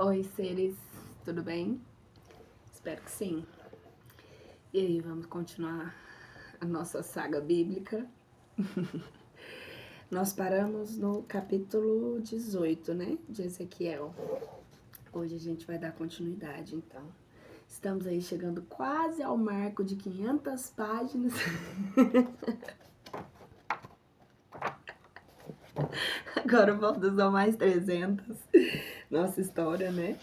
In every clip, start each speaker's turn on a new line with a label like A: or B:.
A: Oi, seres, tudo bem? Espero que sim. E aí, vamos continuar a nossa saga bíblica. Nós paramos no capítulo 18, né, de Ezequiel. Hoje a gente vai dar continuidade, então. Estamos aí chegando quase ao marco de 500 páginas. Agora faltam só mais 300. Nossa história, né?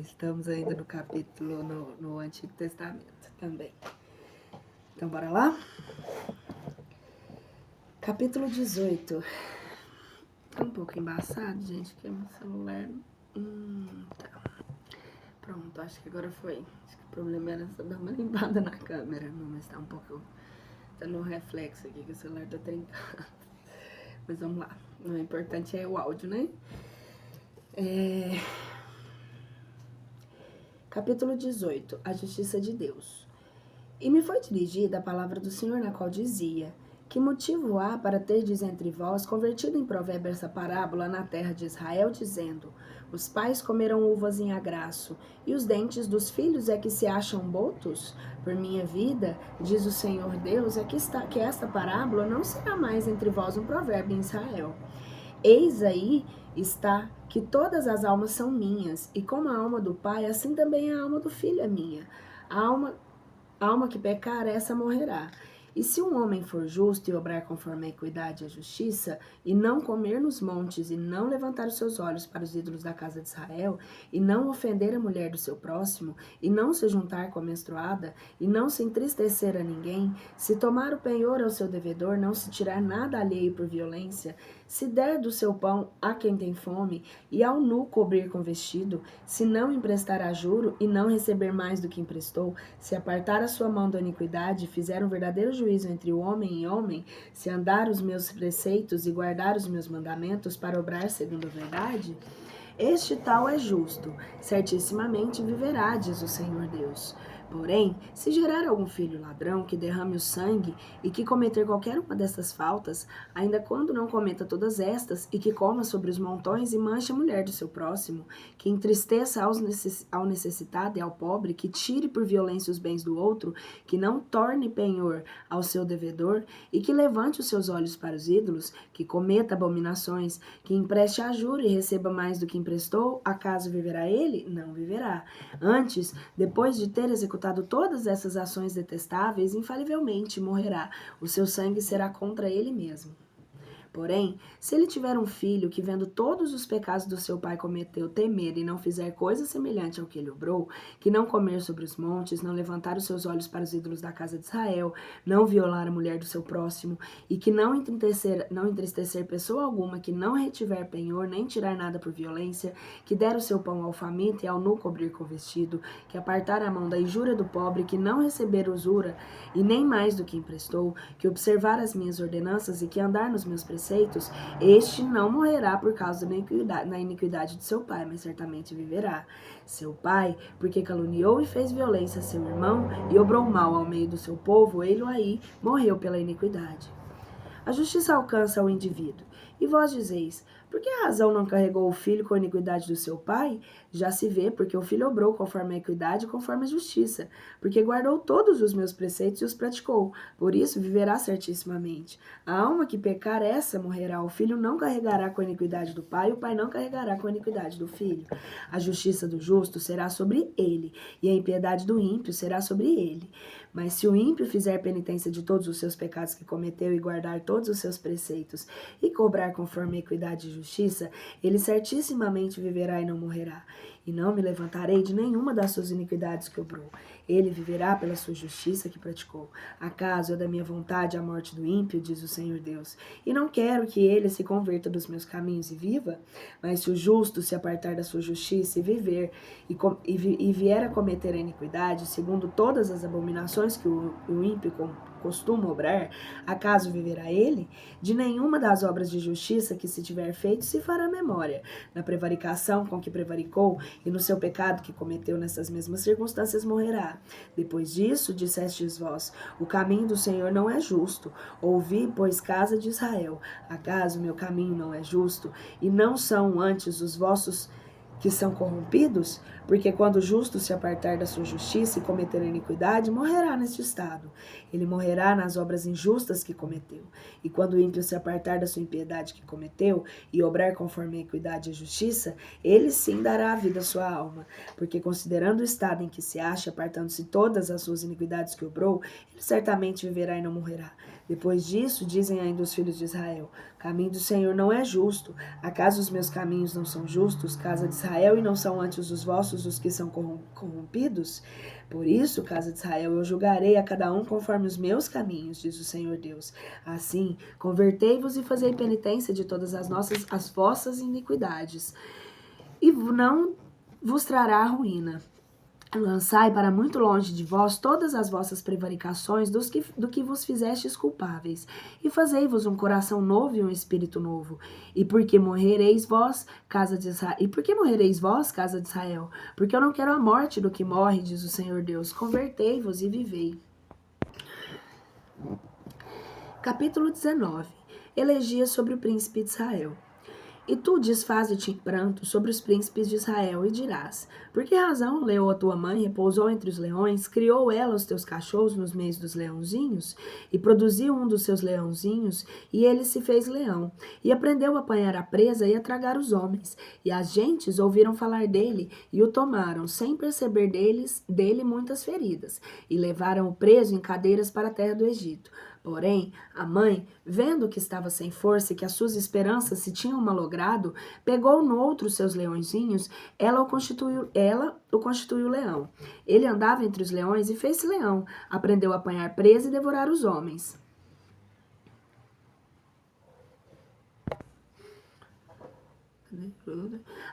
A: Estamos ainda no capítulo no Antigo Testamento também. Então, bora lá? Capítulo 18. Tá um pouco embaçado, gente, que meu celular... Tá. Pronto, acho que agora foi. Acho que o problema era só dar uma limpada na câmera. Não, mas tá um pouco... Tá no reflexo aqui, que o celular tá trincado. Mas vamos lá. O importante é o áudio, né? Capítulo 18. A Justiça de Deus. E me foi dirigida a palavra do Senhor, na qual dizia: que motivo há para terdes entre vós convertido em provérbio essa parábola na terra de Israel, dizendo: os pais comeram uvas em agraço, e os dentes dos filhos é que se acham botos? Por minha vida, diz o Senhor Deus, que esta parábola não será mais entre vós um provérbio em Israel. Eis aí está que todas as almas são minhas, e como a alma do pai, assim também a alma do filho é minha. A alma que pecar, essa morrerá. E se um homem for justo e obrar conforme a equidade e a justiça, e não comer nos montes, e não levantar os seus olhos para os ídolos da casa de Israel, e não ofender a mulher do seu próximo, e não se juntar com a menstruada, e não se entristecer a ninguém, se tomar o penhor ao seu devedor, não se tirar nada alheio por violência, se der do seu pão a quem tem fome, e ao nu cobrir com vestido, se não emprestar a juro, e não receber mais do que emprestou, se apartar a sua mão da iniquidade, fizer um verdadeiro juízo entre o homem e homem, se andar os meus preceitos e guardar os meus mandamentos para obrar segundo a verdade, este tal é justo, certissimamente viverá, diz o Senhor Deus. Porém, se gerar algum filho ladrão que derrame o sangue e que cometer qualquer uma dessas faltas, ainda quando não cometa todas estas, e que coma sobre os montões e manche a mulher do seu próximo, que entristeça ao necessitado e ao pobre, que tire por violência os bens do outro, que não torne penhor ao seu devedor, e que levante os seus olhos para os ídolos, que cometa abominações, que empreste a juro e receba mais do que emprestou, acaso viverá ele? Não viverá. Antes, depois de ter executado todas essas ações detestáveis, infalivelmente morrerá. O seu sangue será contra ele mesmo. Porém, se ele tiver um filho que, vendo todos os pecados do seu pai cometeu, temer e não fizer coisa semelhante ao que ele obrou, que não comer sobre os montes, não levantar os seus olhos para os ídolos da casa de Israel, não violar a mulher do seu próximo, e que não entristecer pessoa alguma, que não retiver penhor, nem tirar nada por violência, que der o seu pão ao faminto e ao nu cobrir com vestido, que apartar a mão da injúria do pobre, que não receber usura, e nem mais do que emprestou, que observar as minhas ordenanças e que andar nos meus preceitos, este não morrerá por causa da iniquidade de seu pai, mas certamente viverá. Seu pai, porque caluniou e fez violência a seu irmão e obrou mal ao meio do seu povo, ele aí morreu pela iniquidade. A justiça alcança o indivíduo. E vós dizeis: por que a razão não carregou o filho com a iniquidade do seu pai? Já se vê, porque o filho obrou conforme a equidade e conforme a justiça, porque guardou todos os meus preceitos e os praticou, por isso viverá certissimamente. A alma que pecar, essa morrerá. O filho não carregará com a iniquidade do pai, o pai não carregará com a iniquidade do filho. A justiça do justo será sobre ele, e a impiedade do ímpio será sobre ele. Mas se o ímpio fizer penitência de todos os seus pecados que cometeu e guardar todos os seus preceitos e cobrar conforme a equidade e justiça, ele certissimamente viverá e não morrerá. E não me levantarei de nenhuma das suas iniquidades que obrou. Ele viverá pela sua justiça que praticou. Acaso é da minha vontade a morte do ímpio, diz o Senhor Deus, e não quero que ele se converta dos meus caminhos e viva? Mas se o justo se apartar da sua justiça e viver, e vier a cometer a iniquidade, segundo todas as abominações que o ímpio costuma obrar, acaso viverá ele? De nenhuma das obras de justiça que se tiver feito se fará memória. Na prevaricação com que prevaricou e no seu pecado que cometeu nessas mesmas circunstâncias morrerá. Depois disso, dissestes vós: o caminho do Senhor não é justo. Ouvi, pois, casa de Israel, acaso meu caminho não é justo? E não são antes os vossos que são corrompidos? Porque quando o justo se apartar da sua justiça e cometer a iniquidade, morrerá neste estado. Ele morrerá nas obras injustas que cometeu. E quando o ímpio se apartar da sua impiedade que cometeu e obrar conforme a equidade e a justiça, ele sim dará a vida à sua alma. Porque considerando o estado em que se acha, apartando-se todas as suas iniquidades que obrou, ele certamente viverá e não morrerá. Depois disso, dizem ainda os filhos de Israel: o caminho do Senhor não é justo. Acaso os meus caminhos não são justos, casa de Israel, e não são antes os vossos os que são corrompidos? Por isso, casa de Israel, eu julgarei a cada um conforme os meus caminhos, diz o Senhor Deus. Assim, convertei-vos e fazei penitência de todas as vossas iniquidades, e não vos trará ruína. Lançai para muito longe de vós todas as vossas prevaricações do que vos fizestes culpáveis, e fazei-vos um coração novo e um espírito novo. E por que morrereis vós, casa de Israel? Porque eu não quero a morte do que morre, diz o Senhor Deus. Convertei-vos e vivei. Capítulo 19. Elegia sobre o príncipe de Israel. E tu desfaze-te em pranto sobre os príncipes de Israel, e dirás: por que razão leou a tua mãe, repousou entre os leões, criou ela os teus cachorros nos meios dos leãozinhos, e produziu um dos seus leãozinhos, e ele se fez leão, e aprendeu a apanhar a presa e a tragar os homens. E as gentes ouviram falar dele, e o tomaram, sem perceber dele muitas feridas, e levaram-o preso em cadeiras para a terra do Egito. Porém, a mãe, vendo que estava sem força e que as suas esperanças se tinham malogrado, pegou no outro seus leõezinhos, ela o constituiu leão. Ele andava entre os leões e fez-se leão, aprendeu a apanhar presa e devorar os homens.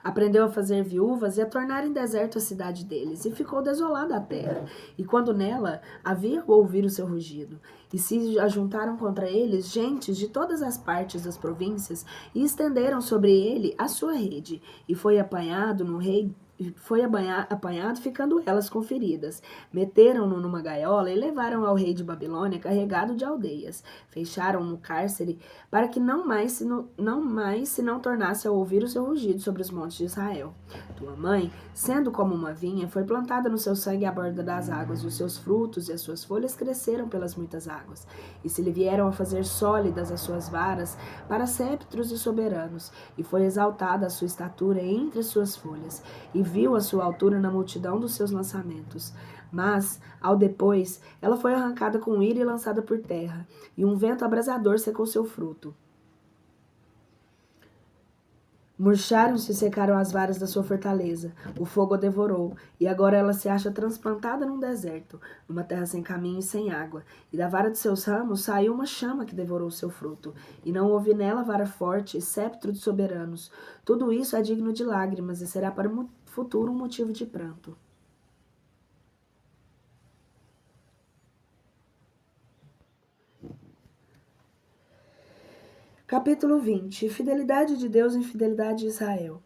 A: Aprendeu a fazer viúvas e a tornar em deserto a cidade deles, e ficou desolada a terra. E quando nela havia ouvir o seu rugido, e se ajuntaram contra eles gentes de todas as partes das províncias, e estenderam sobre ele a sua rede, e foi apanhado ficando elas com feridas. Meteram-no numa gaiola e levaram ao rei de Babilônia carregado de aldeias. Fecharam-no no cárcere para que não mais se não tornasse a ouvir o seu rugido sobre os montes de Israel. Tua mãe, sendo como uma vinha, foi plantada no seu sangue à borda das águas, e os seus frutos e as suas folhas cresceram pelas muitas águas. E se lhe vieram a fazer sólidas as suas varas para sceptros e soberanos, e foi exaltada a sua estatura entre as suas folhas, e viu a sua altura na multidão dos seus lançamentos. Mas, ao depois, ela foi arrancada com ira e lançada por terra, e um vento abrasador secou seu fruto. Murcharam-se e secaram as varas da sua fortaleza. O fogo a devorou, e agora ela se acha transplantada num deserto, numa terra sem caminho e sem água. E da vara de seus ramos saiu uma chama que devorou o seu fruto. E não houve nela vara forte e sceptro de soberanos. Tudo isso é digno de lágrimas e será para o futuro um motivo de pranto. Capítulo 20. Fidelidade de Deus e infidelidade de Israel.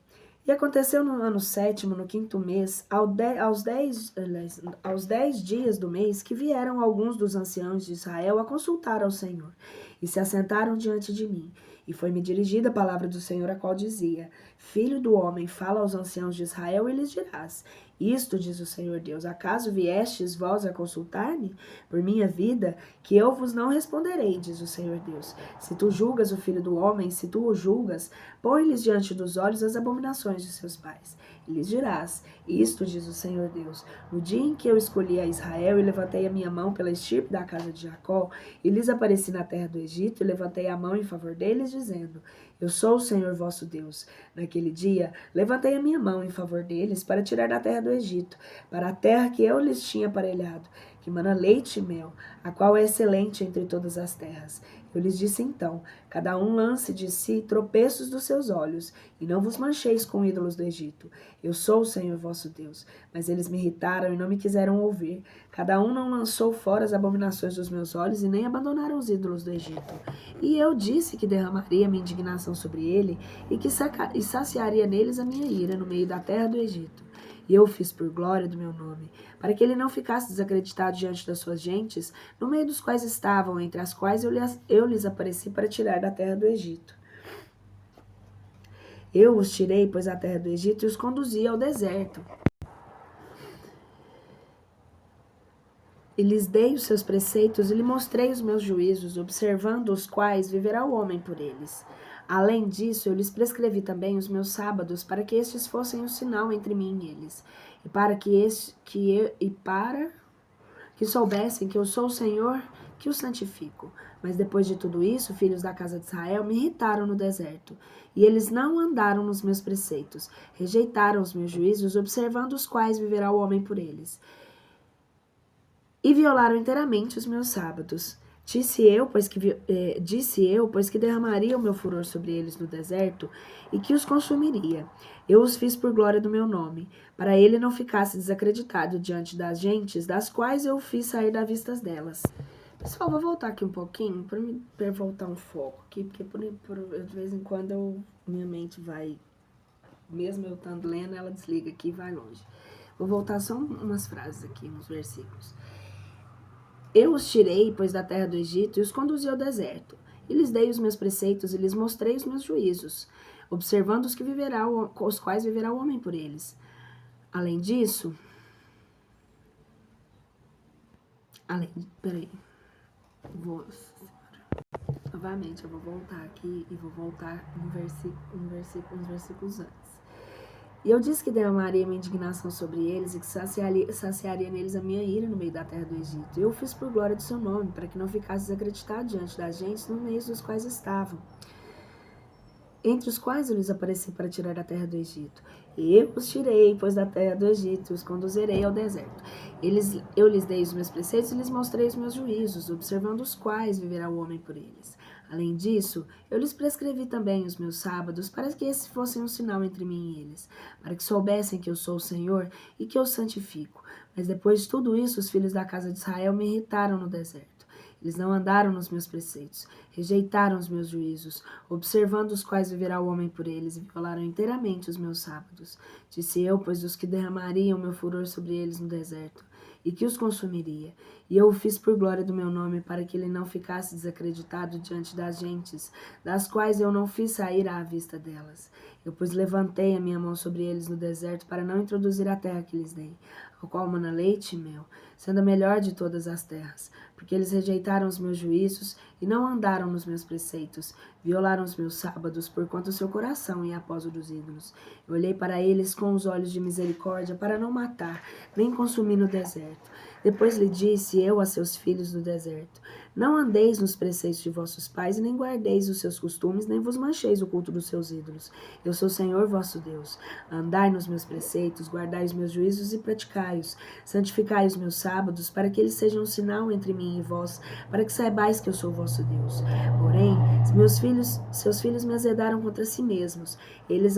A: E aconteceu no ano 7º, no 5º mês, aos 10 dias do mês, que vieram alguns dos anciãos de Israel a consultar ao Senhor, e se assentaram diante de mim. E foi-me dirigida a palavra do Senhor, a qual dizia: Filho do homem, fala aos anciãos de Israel e lhes dirás: isto diz o Senhor Deus: acaso viestes vós a consultar-me? Por minha vida, que eu vos não responderei, diz o Senhor Deus. Se tu julgas o filho do homem, se tu o julgas, põe-lhes diante dos olhos as abominações de seus pais. E lhes dirás: isto diz o Senhor Deus: no dia em que eu escolhi a Israel e levantei a minha mão pela estirpe da casa de Jacó, e lhes apareci na terra do Egito, e levantei a mão em favor deles, dizendo: eu sou o Senhor vosso Deus. Naquele dia, levantei a minha mão em favor deles para tirar da terra do Egito, para a terra que eu lhes tinha aparelhado, que mana leite e mel, a qual é excelente entre todas as terras. Eu lhes disse então: cada um lance de si tropeços dos seus olhos, e não vos mancheis com ídolos do Egito. Eu sou o Senhor vosso Deus. Mas eles me irritaram e não me quiseram ouvir. Cada um não lançou fora as abominações dos meus olhos, e nem abandonaram os ídolos do Egito. E eu disse que derramaria minha indignação sobre ele, e que saciaria neles a minha ira no meio da terra do Egito. E eu o fiz por glória do meu nome, para que ele não ficasse desacreditado diante das suas gentes, no meio dos quais estavam, entre as quais eu lhes apareci para tirar da terra do Egito. Eu os tirei, pois, da terra do Egito e os conduzi ao deserto. E lhes dei os seus preceitos e lhe mostrei os meus juízos, observando os quais viverá o homem por eles. Além disso, eu lhes prescrevi também os meus sábados, para que estes fossem um sinal entre mim e eles, e para que soubessem que eu sou o Senhor que os santifico. Mas depois de tudo isso, filhos da casa de Israel me irritaram no deserto, e eles não andaram nos meus preceitos, rejeitaram os meus juízos, observando os quais viverá o homem por eles, e violaram inteiramente os meus sábados. Disse eu, pois que derramaria o meu furor sobre eles no deserto e que os consumiria. Eu os fiz por glória do meu nome, para ele não ficasse desacreditado diante das gentes, das quais eu o fiz sair da vista delas. Pessoal, vou voltar aqui um pouquinho, para voltar um foco aqui, porque de vez em quando minha mente vai, mesmo eu estando lendo, ela desliga aqui e vai longe. Vou voltar só umas frases aqui, uns versículos. Eu os tirei, pois, da terra do Egito e os conduzi ao deserto. E lhes dei os meus preceitos e lhes mostrei os meus juízos, observando os quais viverá o homem por eles. Além disso, peraí, novamente, eu vou voltar aqui e vou voltar uns versículos antes. E eu disse que derramaria minha indignação sobre eles e que saciaria neles a minha ira no meio da terra do Egito. Eu o fiz por glória do seu nome, para que não ficasse desacreditado diante das gentes no meio dos quais estavam, entre os quais eu lhes apareci para tirar da terra do Egito. E eu os tirei, pois, da terra do Egito, e os conduzirei ao deserto. Eu lhes dei os meus preceitos e lhes mostrei os meus juízos, observando os quais viverá o homem por eles. Além disso, eu lhes prescrevi também os meus sábados, para que esses fossem um sinal entre mim e eles, para que soubessem que eu sou o Senhor e que eu santifico. Mas depois de tudo isso, os filhos da casa de Israel me irritaram no deserto. Eles não andaram nos meus preceitos, rejeitaram os meus juízos, observando os quais viverá o homem por eles, e violaram inteiramente os meus sábados. Disse eu, pois, dos que derramariam meu furor sobre eles no deserto, e que os consumiria. E eu o fiz por glória do meu nome, para que ele não ficasse desacreditado diante das gentes, das quais eu não fiz sair à vista delas. Eu, pois, levantei a minha mão sobre eles no deserto, para não introduzir a terra que lhes dei, ao qual mana leite e mel, sendo a melhor de todas as terras, porque eles rejeitaram os meus juízos e não andaram nos meus preceitos, violaram os meus sábados, porquanto o seu coração ia após o dos ídolos. Eu olhei para eles com os olhos de misericórdia, para não matar, nem consumir no deserto. Depois lhe disse eu a seus filhos no deserto: não andeis nos preceitos de vossos pais, e nem guardeis os seus costumes, nem vos mancheis o culto dos seus ídolos. Eu sou o Senhor vosso Deus. Andai nos meus preceitos, guardai os meus juízos e praticai-os. Santificai os meus sábados, para que eles sejam um sinal entre mim e vós, para que saibais que eu sou vosso Deus. Porém, seus filhos me azedaram contra si mesmos. Eles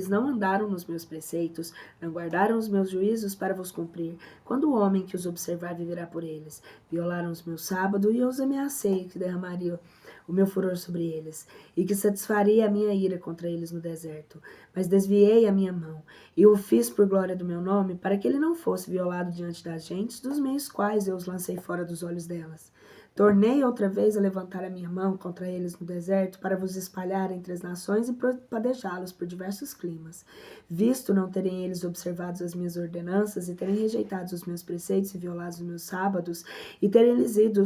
A: não andaram nos meus preceitos, não guardaram os meus juízos para vos cumprir. Quando o homem que os observar viverá por eles. Violaram os meus sábados e eu os ameacei que derramaria o meu furor sobre eles, e que satisfaria a minha ira contra eles no deserto. Mas desviei a minha mão, e o fiz por glória do meu nome, para que ele não fosse violado diante das gentes, dos meios quais eu os lancei fora dos olhos delas. Tornei outra vez a levantar a minha mão contra eles no deserto, para vos espalhar entre as nações e padejá-los por diversos climas. Visto não terem eles observado as minhas ordenanças, e terem rejeitado os meus preceitos e violado os meus sábados, e terem lhes ido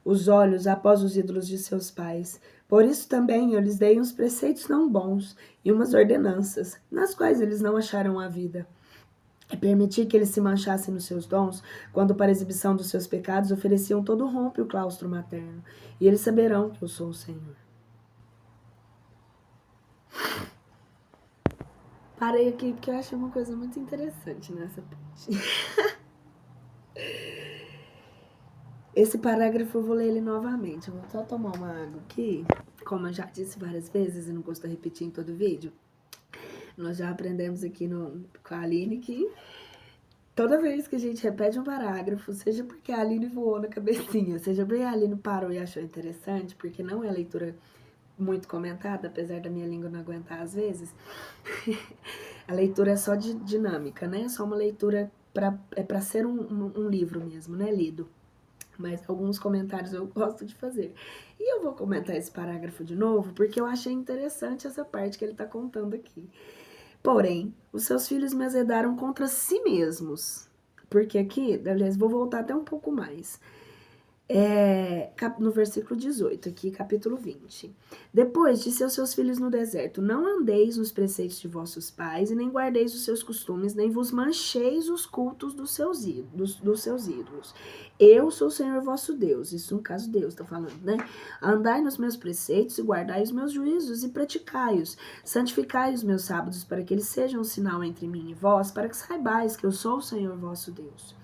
A: os olhos após os ídolos de seus pais. Por isso também eu lhes dei uns preceitos não bons e umas ordenanças, nas quais eles não acharam a vida. E permiti que eles se manchassem nos seus dons, quando para a exibição dos seus pecados ofereciam todo o rompe e o claustro materno. E eles saberão que eu sou o Senhor. Parei aqui porque eu achei uma coisa muito interessante nessa parte. Esse parágrafo eu vou ler ele novamente. Eu vou só tomar uma água aqui. Como eu já disse várias vezes e não gosto de repetir em todo vídeo, nós já aprendemos aqui com a Aline que toda vez que a gente repete um parágrafo, seja porque a Aline voou na cabecinha, seja porque a Aline parou e achou interessante, porque não é leitura muito comentada, apesar da minha língua não aguentar às vezes, a leitura é só de dinâmica, né? É só uma leitura para ser um livro mesmo, né? Lido. mas alguns comentários eu gosto de fazer. E eu vou comentar esse parágrafo de novo, porque eu achei interessante essa parte que ele está contando aqui. Porém, os seus filhos me azedaram contra si mesmos. Porque aqui, aliás, vou voltar até um pouco mais. No versículo 18, aqui, capítulo 20. Depois disse aos seus filhos no deserto: não andeis nos preceitos de vossos pais, e nem guardeis os seus costumes, nem vos mancheis os cultos dos seus ídolos. Eu sou o Senhor vosso Deus. Isso no caso Deus está falando, né? Andai nos meus preceitos e guardai os meus juízos e praticai-os. Santificai os meus sábados para que eles sejam um sinal entre mim e vós, para que saibais que eu sou o Senhor vosso Deus.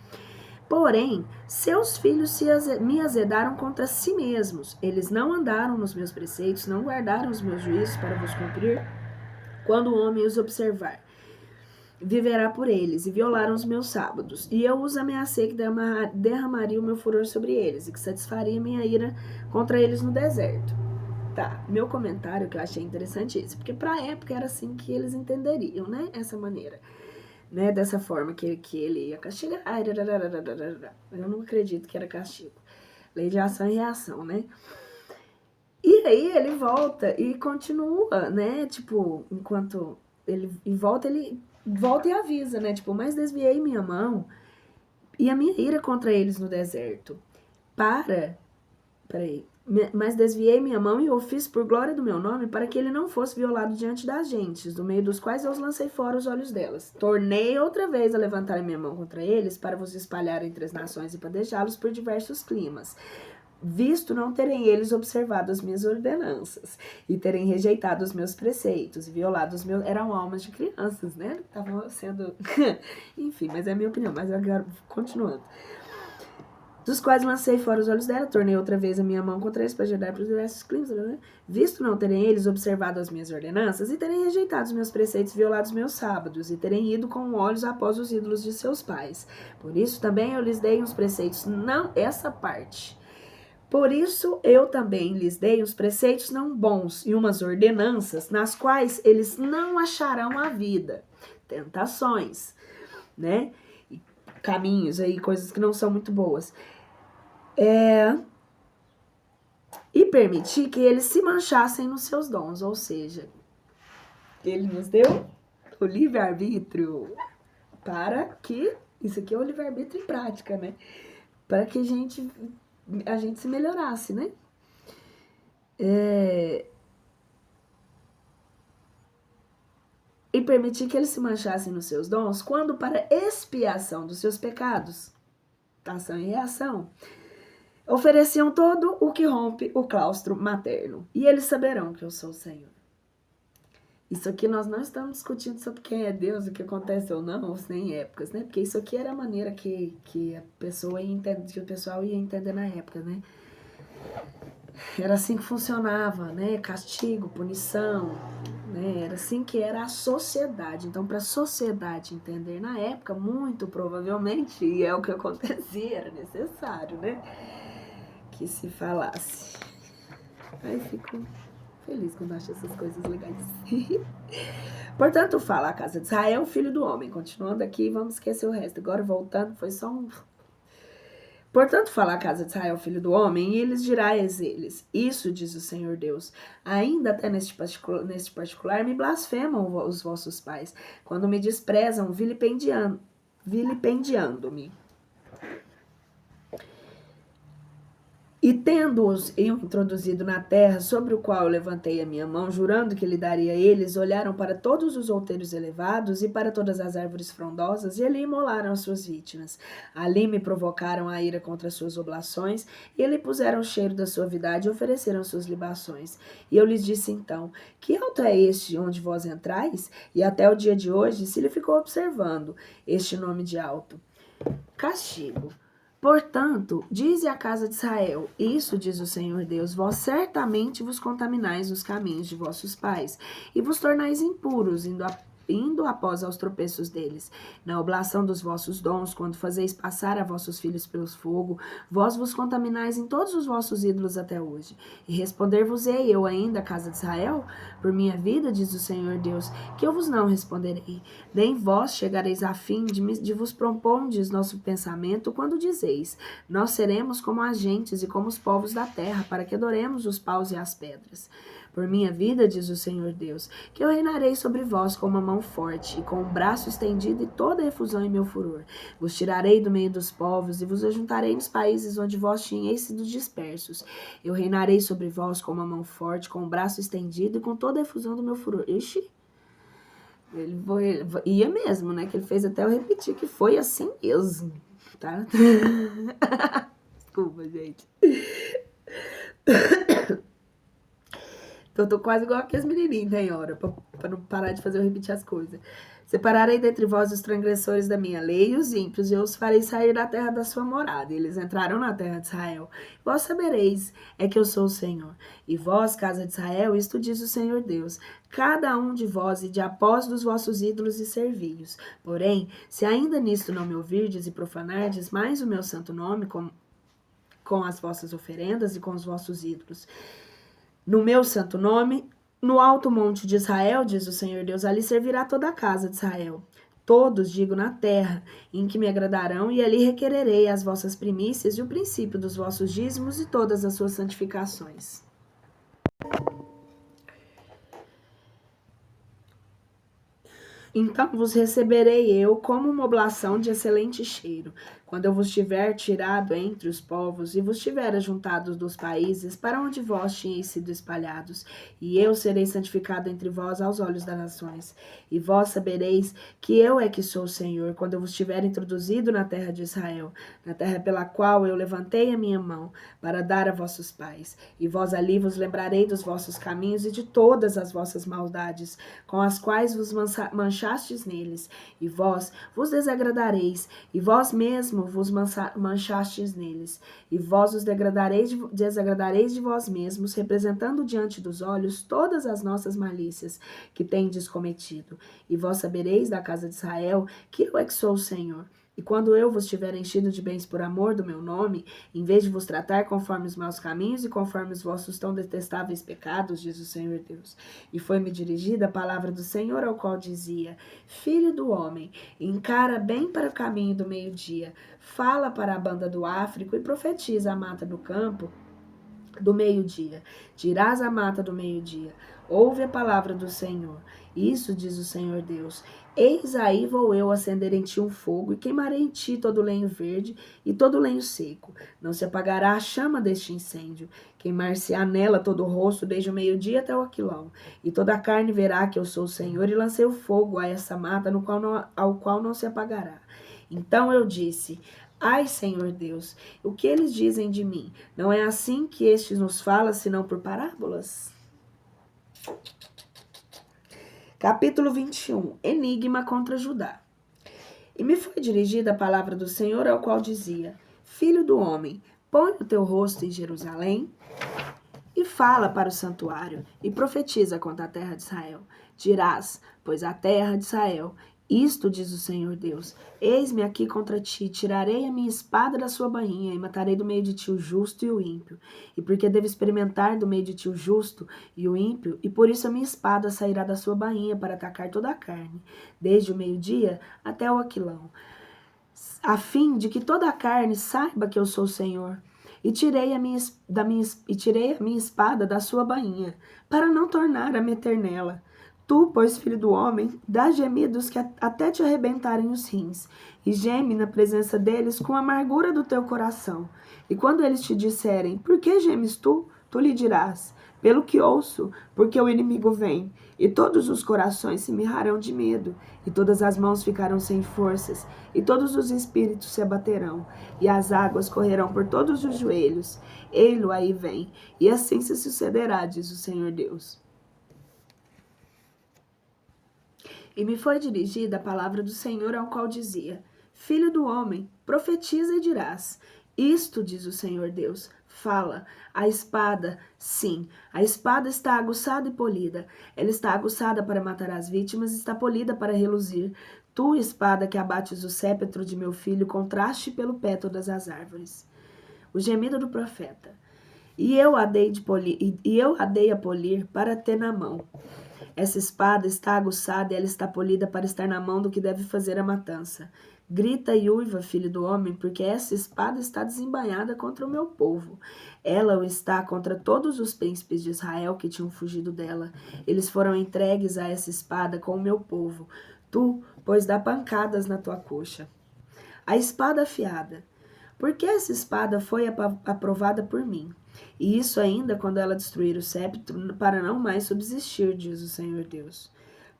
A: Porém, seus filhos me azedaram contra si mesmos. Eles não andaram nos meus preceitos, não guardaram os meus juízos para vos cumprir. Quando o homem os observar, viverá por eles, e violaram os meus sábados. E eu os ameacei que derramaria o meu furor sobre eles, e que satisfaria minha ira contra eles no deserto. Tá, meu comentário que eu achei interessante é esse, porque pra época era assim que eles entenderiam, né, essa maneira. Né, dessa forma que ele ia castigar. Eu não acredito que era castigo. Lei de ação e reação, né? E aí ele volta e continua, né? Tipo, enquanto ele volta e avisa, né? Tipo, mas desviei minha mão e a minha ira contra eles no deserto. Mas desviei minha mão e o fiz por glória do meu nome, para que ele não fosse violado diante das gentes, do meio dos quais eu os lancei fora os olhos delas. Tornei outra vez a levantar a minha mão contra eles, para vos espalhar entre as nações e padejá-los por diversos climas, visto não terem eles observado as minhas ordenanças, e terem rejeitado os meus preceitos, e violado os meus... Eram almas de crianças, né? Estavam sendo... Enfim, mas é a minha opinião, mas agora, continuando. Dos quais lancei fora os olhos dela, tornei outra vez a minha mão contra eles para gerar para os diversos climas, né? Visto não terem eles observado as minhas ordenanças, e terem rejeitado os meus preceitos, violado os meus sábados, e terem ido com olhos após os ídolos de seus pais. Por isso também eu lhes dei uns preceitos, não essa parte. Por isso eu também lhes dei uns preceitos não bons e umas ordenanças nas quais eles não acharão a vida. Tentações, né? Caminhos aí, coisas que não são muito boas. E permitir que eles se manchassem nos seus dons, ou seja, ele nos deu o livre-arbítrio para que, isso aqui é o livre-arbítrio em prática, né? Para que a gente se melhorasse, né? E permitir que eles se manchassem nos seus dons, quando para expiação dos seus pecados, ação e reação, ofereciam todo o que rompe o claustro materno. E eles saberão que eu sou o Senhor. Isso aqui nós não estamos discutindo sobre quem é Deus, o que acontece ou não, ou se nem épocas, né? Porque isso aqui era a maneira que a pessoa ia entender, que o pessoal ia entender na época, né? Era assim que funcionava, né? Castigo, punição, né? Era assim que era a sociedade. Então, para a sociedade entender na época, muito provavelmente, e é o que acontecia, era necessário, né? Que se falasse. Aí fico feliz quando acho essas coisas legais. Portanto, fala a casa de Israel, filho do homem. Continuando aqui, vamos esquecer o resto. Agora, voltando, foi só um... Portanto, fala a casa de Israel, filho do homem, e eles dirás eles. Isso, diz o Senhor Deus. Ainda até neste particular me blasfemam os vossos pais, quando me desprezam, vilipendiando-me. E tendo-os eu introduzido na terra, sobre o qual eu levantei a minha mão, jurando que lhe daria a eles, olharam para todos os outeiros elevados e para todas as árvores frondosas, e ali imolaram as suas vítimas. Ali me provocaram a ira contra as suas oblações, e ali puseram o cheiro da suavidade e ofereceram suas libações. E eu lhes disse então, que alto é este onde vós entrais? E até o dia de hoje se lhe ficou observando este nome de alto. Castigo. Portanto, dize a casa de Israel, isso diz o Senhor Deus, vós certamente vos contaminais nos caminhos de vossos pais, e vos tornais impuros, indo após aos tropeços deles. Na oblação dos vossos dons, quando fazeis passar a vossos filhos pelo fogo, vós vos contaminais em todos os vossos ídolos até hoje. E responder-vos-ei eu ainda, casa de Israel? Por minha vida, diz o Senhor Deus, que eu vos não responderei. Nem vós chegareis a fim de vos propondes nosso pensamento quando dizeis, nós seremos como as gentes e como os povos da terra, para que adoremos os paus e as pedras. Por minha vida, diz o Senhor Deus, que eu reinarei sobre vós com uma mão forte, e com um braço estendido e toda efusão em meu furor. Vos tirarei do meio dos povos, e vos ajuntarei nos países onde vós tinhais sido dispersos. Eu reinarei sobre vós com uma mão forte, com um braço estendido e com toda a efusão do meu furor. Ixi, ia mesmo, né? Que ele fez até eu repetir que foi assim mesmo, tá? Desculpa, gente. Eu tô quase igual aqueles menininhos, tem hora, pra não parar de fazer eu repetir as coisas. Separarei dentre vós os transgressores da minha lei e os ímpios, e eu os farei sair da terra da sua morada. E eles entrarão na terra de Israel. Vós sabereis, é que eu sou o Senhor. E vós, casa de Israel, isto diz o Senhor Deus, cada um de vós e de após dos vossos ídolos e servi-os. Porém, se ainda nisto não me ouvirdes e profanardes mais o meu santo nome com as vossas oferendas e com os vossos ídolos, no meu santo nome, no alto monte de Israel, diz o Senhor Deus, ali servirá toda a casa de Israel. Todos, digo, na terra, em que me agradarão, e ali requererei as vossas primícias e o princípio dos vossos dízimos e todas as suas santificações. Então vos receberei eu como uma oblação de excelente cheiro, quando eu vos tiver tirado entre os povos e vos tiver ajuntado dos países para onde vós tinhais sido espalhados, e eu serei santificado entre vós aos olhos das nações. E vós sabereis que eu é que sou o Senhor, quando eu vos tiver introduzido na terra de Israel, na terra pela qual eu levantei a minha mão para dar a vossos pais. E vós ali vos lembrarei dos vossos caminhos e de todas as vossas maldades, com as quais vos manchastes neles, e vós vos desagradareis, e vós mesmo vos manchastes neles, e vós os desagradareis de vós mesmos, representando diante dos olhos todas as nossas malícias que tendes cometido. E vós sabereis da casa de Israel que eu é que sou o Senhor. E quando eu vos tiver enchido de bens por amor do meu nome, em vez de vos tratar conforme os meus caminhos e conforme os vossos tão detestáveis pecados, diz o Senhor Deus. E foi-me dirigida a palavra do Senhor, ao qual dizia, Filho do homem, encara bem para o caminho do meio-dia, fala para a banda do Áfrico e profetiza a mata do campo do meio-dia. Dirás a mata do meio-dia, ouve a palavra do Senhor. Isso diz o Senhor Deus. Eis aí vou eu acender em ti um fogo, e queimarei em ti todo o lenho verde e todo o lenho seco. Não se apagará a chama deste incêndio. Queimar-se-á nela todo o rosto, desde o meio-dia até o aquilão. E toda a carne verá que eu sou o Senhor, e lancei o fogo a essa mata, ao qual não se apagará. Então eu disse, ai, Senhor Deus, o que eles dizem de mim? Não é assim que este nos fala, senão por parábolas? Capítulo 21. Enigma contra Judá. E me foi dirigida a palavra do Senhor, ao qual dizia, Filho do homem, põe o teu rosto em Jerusalém e fala para o santuário, e profetiza contra a terra de Israel. Dirás, pois a terra de Israel, isto diz o Senhor Deus, eis-me aqui contra ti, tirarei a minha espada da sua bainha, e matarei do meio de ti o justo e o ímpio. E porque devo experimentar do meio de ti o justo e o ímpio, e por isso a minha espada sairá da sua bainha para atacar toda a carne, desde o meio-dia até o aquilão, a fim de que toda a carne saiba que eu sou o Senhor. E tirei a minha espada da sua bainha, para não tornar a meter nela. Tu, pois, filho do homem, dá gemidos que até te arrebentarem os rins, e geme na presença deles com a amargura do teu coração. E quando eles te disserem, por que gemes tu? Tu lhe dirás, pelo que ouço, porque o inimigo vem, e todos os corações se mirrarão de medo, e todas as mãos ficarão sem forças, e todos os espíritos se abaterão, e as águas correrão por todos os joelhos. Ei-lo aí vem, e assim se sucederá, diz o Senhor Deus. E me foi dirigida a palavra do Senhor, ao qual dizia, Filho do homem, profetiza e dirás, isto diz o Senhor Deus, Fala, a espada, sim, a espada está aguçada e polida. Ela está aguçada para matar as vítimas, está polida para reluzir. Tu, espada que abates o cépetro de meu filho, contraste pelo pé todas as árvores. O gemido do profeta. E eu a dei a polir para ter na mão. Essa espada está aguçada e ela está polida para estar na mão do que deve fazer a matança. Grita e uiva, filho do homem, porque essa espada está desembainhada contra o meu povo. Ela o está contra todos os príncipes de Israel que tinham fugido dela. Eles foram entregues a essa espada com o meu povo. Tu, pois, dá pancadas na tua coxa. A espada afiada. Porque essa espada foi aprovada por mim. E isso ainda quando ela destruir o sceptro, para não mais subsistir, diz o Senhor Deus.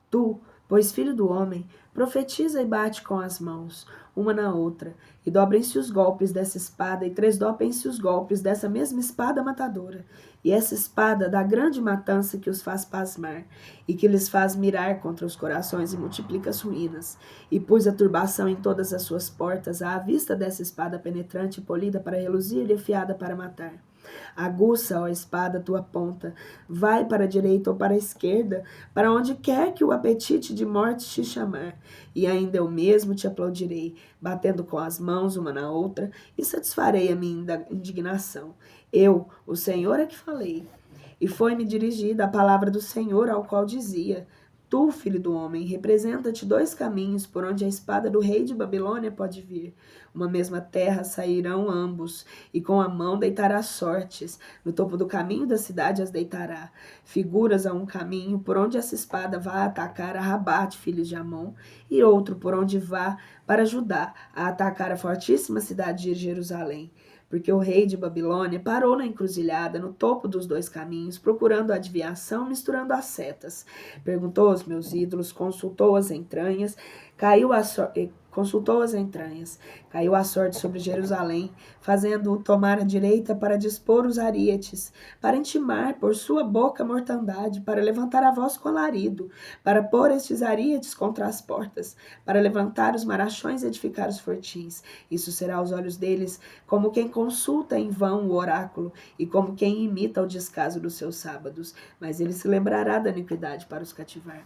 A: Tu, pois filho do homem, profetiza e bate com as mãos, uma na outra, e dobrem-se os golpes dessa espada, e tresdopem-se os golpes dessa mesma espada matadora. E essa espada dá grande matança que os faz pasmar, e que lhes faz mirar contra os corações e multiplica as ruínas. E pus a turbação em todas as suas portas, à vista dessa espada penetrante e polida para reluzir e afiada para matar. Aguça, ó espada, tua ponta, vai para a direita ou para a esquerda, para onde quer que o apetite de morte te chamar. E ainda eu mesmo te aplaudirei, batendo com as mãos uma na outra, e satisfarei a minha indignação. Eu, o Senhor, é que falei. E foi-me dirigida a palavra do Senhor, ao qual dizia: Tu, filho do homem, representa-te 2 caminhos por onde a espada do rei de Babilônia pode vir. Uma mesma terra sairão ambos, e com a mão deitará sortes. No topo do caminho da cidade as deitará. Figuras a um caminho por onde essa espada vá atacar a Rabate, filhos de Amon, e outro por onde vá para Judá, a atacar a fortíssima cidade de Jerusalém. Porque o rei de Babilônia parou na encruzilhada, no topo dos 2 caminhos, procurando a adivinhação, misturando as setas. Perguntou aos meus ídolos, consultou as entranhas, caiu a sorte sobre Jerusalém, fazendo-o tomar a direita para dispor os arietes, para intimar por sua boca mortandade, para levantar a voz com alarido, para pôr estes arietes contra as portas, para levantar os marachões e edificar os fortins. Isso será aos olhos deles como quem consulta em vão o oráculo e como quem imita o descaso dos seus sábados, mas ele se lembrará da iniquidade para os cativar.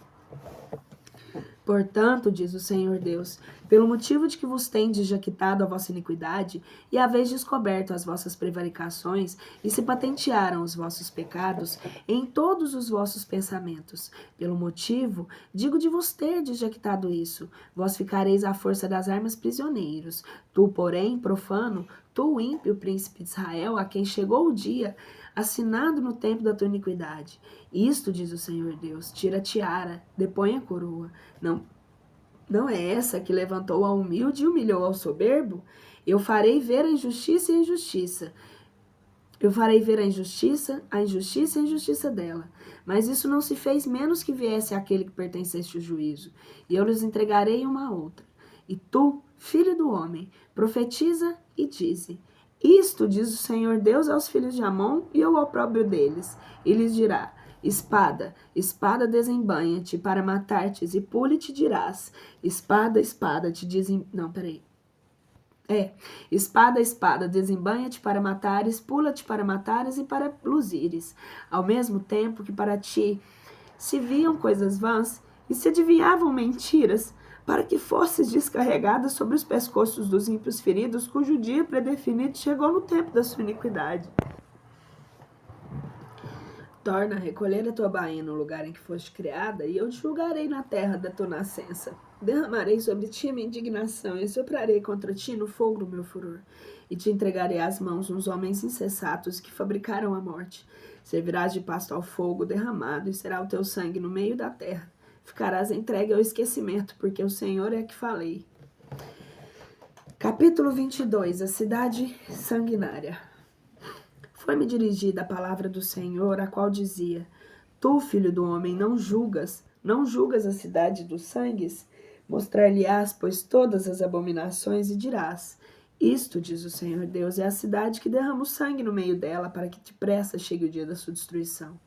A: Portanto, diz o Senhor Deus, pelo motivo de que vos tendes jaquitado a vossa iniquidade, e haveis descoberto as vossas prevaricações, e se patentearam os vossos pecados em todos os vossos pensamentos. Pelo motivo, digo de vos terdes jaquitado isso, vós ficareis à força das armas prisioneiros. Tu, porém, profano, tu, ímpio príncipe de Israel, a quem chegou o dia, assinado no tempo da tua iniquidade. Isto, diz o Senhor Deus, tira a tiara, depõe a coroa. Não é essa que levantou ao humilde e humilhou ao soberbo? Eu farei ver a injustiça e a injustiça. Eu farei ver a injustiça e a injustiça dela. Mas isso não se fez menos que viesse aquele que pertencesse ao juízo. E eu lhes entregarei uma a outra. E tu, filho do homem, profetiza e dize: Isto diz o Senhor Deus aos filhos de Amon e ao opróbrio deles. E lhes dirá: Espada, espada, desembanha-te para matar-te, e pule-te dirás. Espada, espada, te dizem... Não, peraí. Espada, espada, desembanha-te para matares, pula-te para matares e para luzires. Ao mesmo tempo que para ti se viam coisas vãs e se adivinhavam mentiras, para que fosses descarregada sobre os pescoços dos ímpios feridos, cujo dia predefinido chegou no tempo da sua iniquidade. Torna a recolher a tua bainha no lugar em que foste criada, e eu te julgarei na terra da tua nascença. Derramarei sobre ti minha indignação, e soprarei contra ti no fogo do meu furor. E te entregarei às mãos uns homens insensatos que fabricaram a morte. Servirás de pasto ao fogo derramado, e será o teu sangue no meio da terra. Ficarás entregue ao esquecimento, porque o Senhor é que falei. Capítulo 22. A cidade sanguinária. Foi-me dirigida a palavra do Senhor, a qual dizia: Tu, filho do homem, não julgas a cidade dos sangues? Mostrar-lhe-ás, pois, todas as abominações, e dirás: Isto, diz o Senhor Deus, é a cidade que derrama o sangue no meio dela, para que depressa chegue o dia da sua destruição,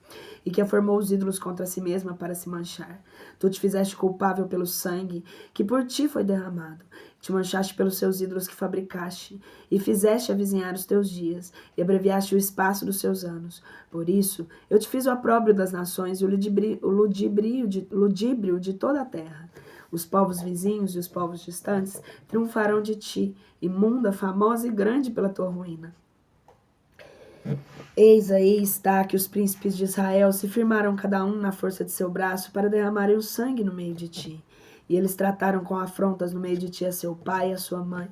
A: e que formou os ídolos contra si mesma para se manchar. Tu te fizeste culpável pelo sangue que por ti foi derramado, Te manchaste pelos seus ídolos que fabricaste, e fizeste avizinhar os teus dias, e abreviaste o espaço dos seus anos. Por isso, eu te fiz o opróbrio das nações e o ludíbrio de toda a terra. Os povos vizinhos e os povos distantes triunfarão de ti, imunda, famosa e grande pela tua ruína. Eis aí está que os príncipes de Israel se firmaram cada um na força de seu braço para derramarem o sangue no meio de ti. E eles trataram com afrontas no meio de ti a seu pai e a sua mãe.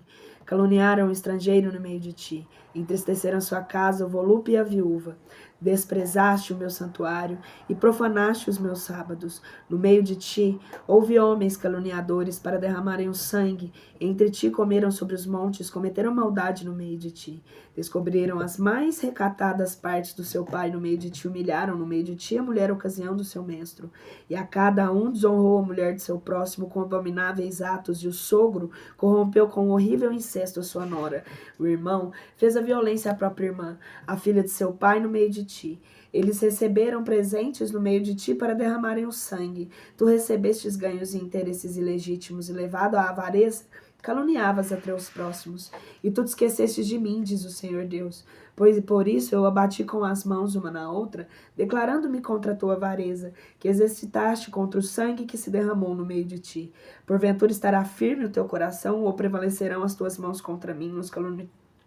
A: Caluniaram o estrangeiro no meio de ti. Entristeceram sua casa, o volúpio e a viúva. Desprezaste o meu santuário e profanaste os meus sábados. No meio de ti houve homens caluniadores para derramarem o sangue. Entre ti comeram sobre os montes, cometeram maldade no meio de ti. Descobriram as mais recatadas partes do seu pai no meio de ti, humilharam no meio de ti a mulher ocasião do seu menstro. E a cada um desonrou a mulher de seu próximo com abomináveis atos, e o sogro corrompeu com horrível incesto a sua nora. O irmão fez a violência à própria irmã, a filha de seu pai no meio de ti. Eles receberam presentes no meio de ti para derramarem o sangue. Tu recebestes ganhos e interesses ilegítimos, e levado à avareza, caluniavas a teus próximos. E tu te esquecestes de mim, diz o Senhor Deus. Pois por isso eu abati com as mãos uma na outra, declarando-me contra a tua avareza, que exercitaste contra o sangue que se derramou no meio de ti. Porventura estará firme o teu coração, ou prevalecerão as tuas mãos contra mim nos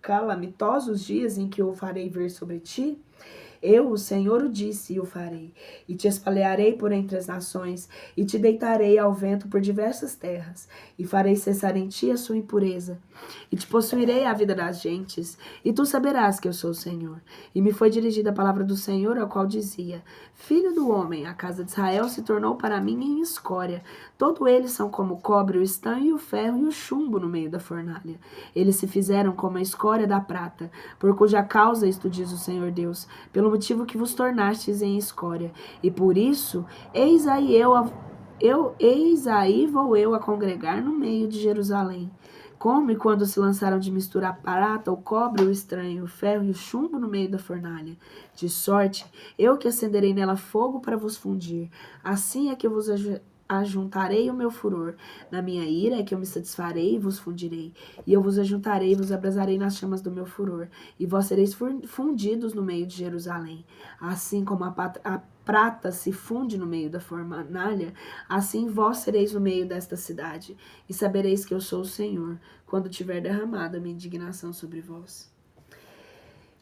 A: calamitosos dias em que eu farei vir sobre ti? Eu, o Senhor, o disse e o farei. E te espalharei por entre as nações, e te deitarei ao vento por diversas terras, e farei cessar em ti a sua impureza, e te possuirei a vida das gentes, e tu saberás que eu sou o Senhor. E me foi dirigida a palavra do Senhor, ao qual dizia: Filho do homem, a casa de Israel se tornou para mim em escória. Todos eles são como o cobre, o estanho e o ferro e o chumbo no meio da fornalha. Eles se fizeram como a escória da prata, por cuja causa isto diz o Senhor Deus, pelo motivo que vos tornastes em escória. E por isso, eis aí vou eu a congregar no meio de Jerusalém. Como e quando se lançaram de mistura a prata, o cobre, o estranho, o ferro e o chumbo no meio da fornalha. De sorte, eu que acenderei nela fogo para vos fundir. Assim é que eu vos ajuntarei o meu furor. Na minha ira é que eu me satisfarei e vos fundirei. E eu vos ajuntarei e vos abrasarei nas chamas do meu furor. E vós sereis fundidos no meio de Jerusalém. Assim como a prata se funde no meio da fornalha, assim vós sereis no meio desta cidade. E sabereis que eu sou o Senhor, quando tiver derramado a minha indignação sobre vós.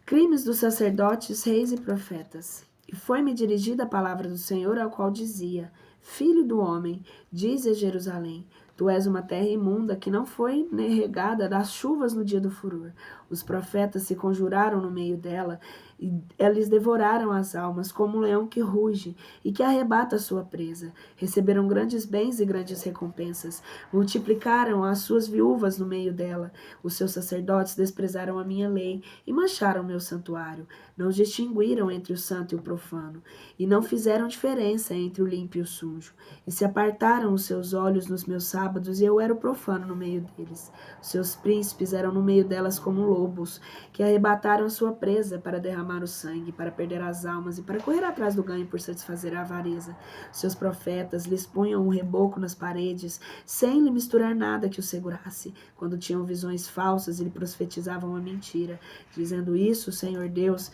A: Crimes dos sacerdotes, reis e profetas. E foi-me dirigida a palavra do Senhor, ao qual dizia: Filho do homem, diz a Jerusalém: Tu és uma terra imunda que não foi regada das chuvas no dia do furor. Os profetas se conjuraram no meio dela, e eles devoraram as almas como um leão que ruge e que arrebata a sua presa. Receberam grandes bens e grandes recompensas. Multiplicaram as suas viúvas no meio dela. Os seus sacerdotes desprezaram a minha lei e mancharam meu santuário. Não distinguiram entre o santo e o profano, e não fizeram diferença entre o limpo e o sujo. E se apartaram os seus olhos nos meus sábados, e eu era o profano no meio deles. Os seus príncipes eram no meio delas como lobos, que arrebataram a sua presa para derramar o sangue, para perder as almas e para correr atrás do ganho por satisfazer a avareza. Seus profetas lhes punham um reboco nas paredes, sem lhe misturar nada que o segurasse. Quando tinham visões falsas, lhe profetizavam a mentira, dizendo isso, Senhor Deus,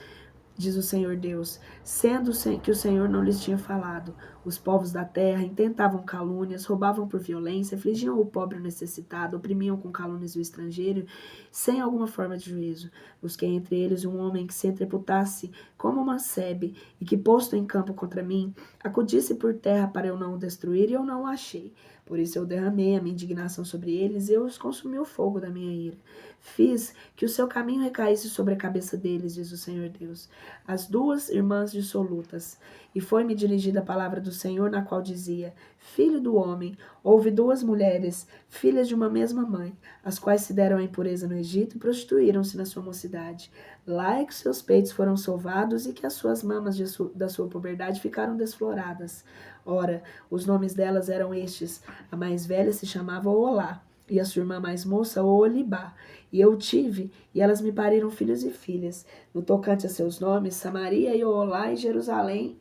A: diz o Senhor Deus, sendo que o Senhor não lhes tinha falado. Os povos da terra intentavam calúnias, roubavam por violência, afligiam o pobre e o necessitado, oprimiam com calúnias o estrangeiro, sem alguma forma de juízo. Busquei entre eles um homem que se entreputasse como uma sebe, e que, posto em campo contra mim, acudisse por terra para eu não o destruir, e eu não o achei. Por isso eu derramei a minha indignação sobre eles, e eu os consumi o fogo da minha ira. Fiz que o seu caminho recaísse sobre a cabeça deles, diz o Senhor Deus, as duas irmãs dissolutas. E foi-me dirigida a palavra do Senhor, na qual dizia: Filho do homem, houve duas mulheres, filhas de uma mesma mãe, as quais se deram à impureza no Egito e prostituíram-se na sua mocidade. Lá é que seus peitos foram sovados e que as suas mamas da sua puberdade ficaram desfloradas. Ora, os nomes delas eram estes: a mais velha se chamava Olá, e a sua irmã mais moça, Olibá. E eu tive, e elas me pariram filhos e filhas. No tocante a seus nomes, Samaria e Olá e Jerusalém.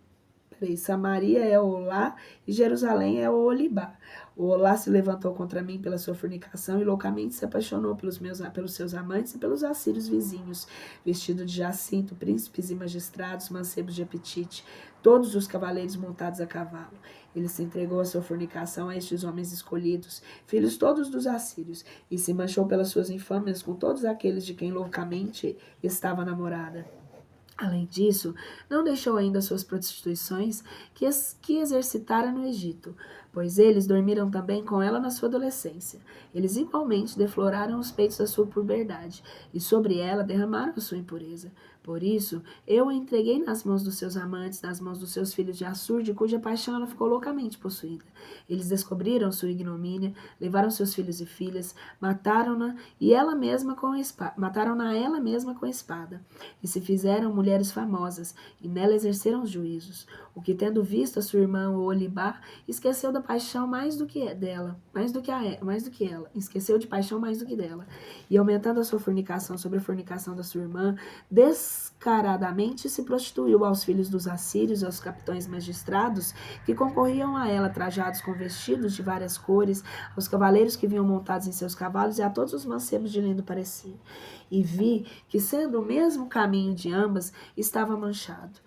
A: 3. Samaria é Olá e Jerusalém é Olibá. O Olá se levantou contra mim pela sua fornicação e loucamente se apaixonou pelos seus amantes e pelos assírios vizinhos, vestido de jacinto, príncipes e magistrados, mancebos de apetite, todos os cavaleiros montados a cavalo. Ele se entregou à sua fornicação a estes homens escolhidos, filhos todos dos assírios, e se manchou pelas suas infâmias com todos aqueles de quem loucamente estava namorada. Além disso, não deixou ainda suas prostituições que exercitara no Egito, pois eles dormiram também com ela na sua adolescência. Eles igualmente defloraram os peitos da sua puberdade, e sobre ela derramaram a sua impureza. Por isso, eu a entreguei nas mãos dos seus amantes, nas mãos dos seus filhos de Assur, de cuja paixão ela ficou loucamente possuída. Eles descobriram sua ignomínia, levaram seus filhos e filhas, mataram-na ela mesma com a espada, e se fizeram mulheres famosas, e nela exerceram os juízos. O que, tendo visto a sua irmã Olibá, esqueceu da paixão mais do que ela, esqueceu de paixão mais do que dela, e aumentando a sua fornicação sobre a fornicação da sua irmã, descaradamente se prostituiu aos filhos dos assírios, aos capitães magistrados que concorriam a ela, trajados com vestidos de várias cores, aos cavaleiros que vinham montados em seus cavalos e a todos os mancebos de lindo parecer. E vi que, sendo o mesmo caminho de ambas, estava manchado.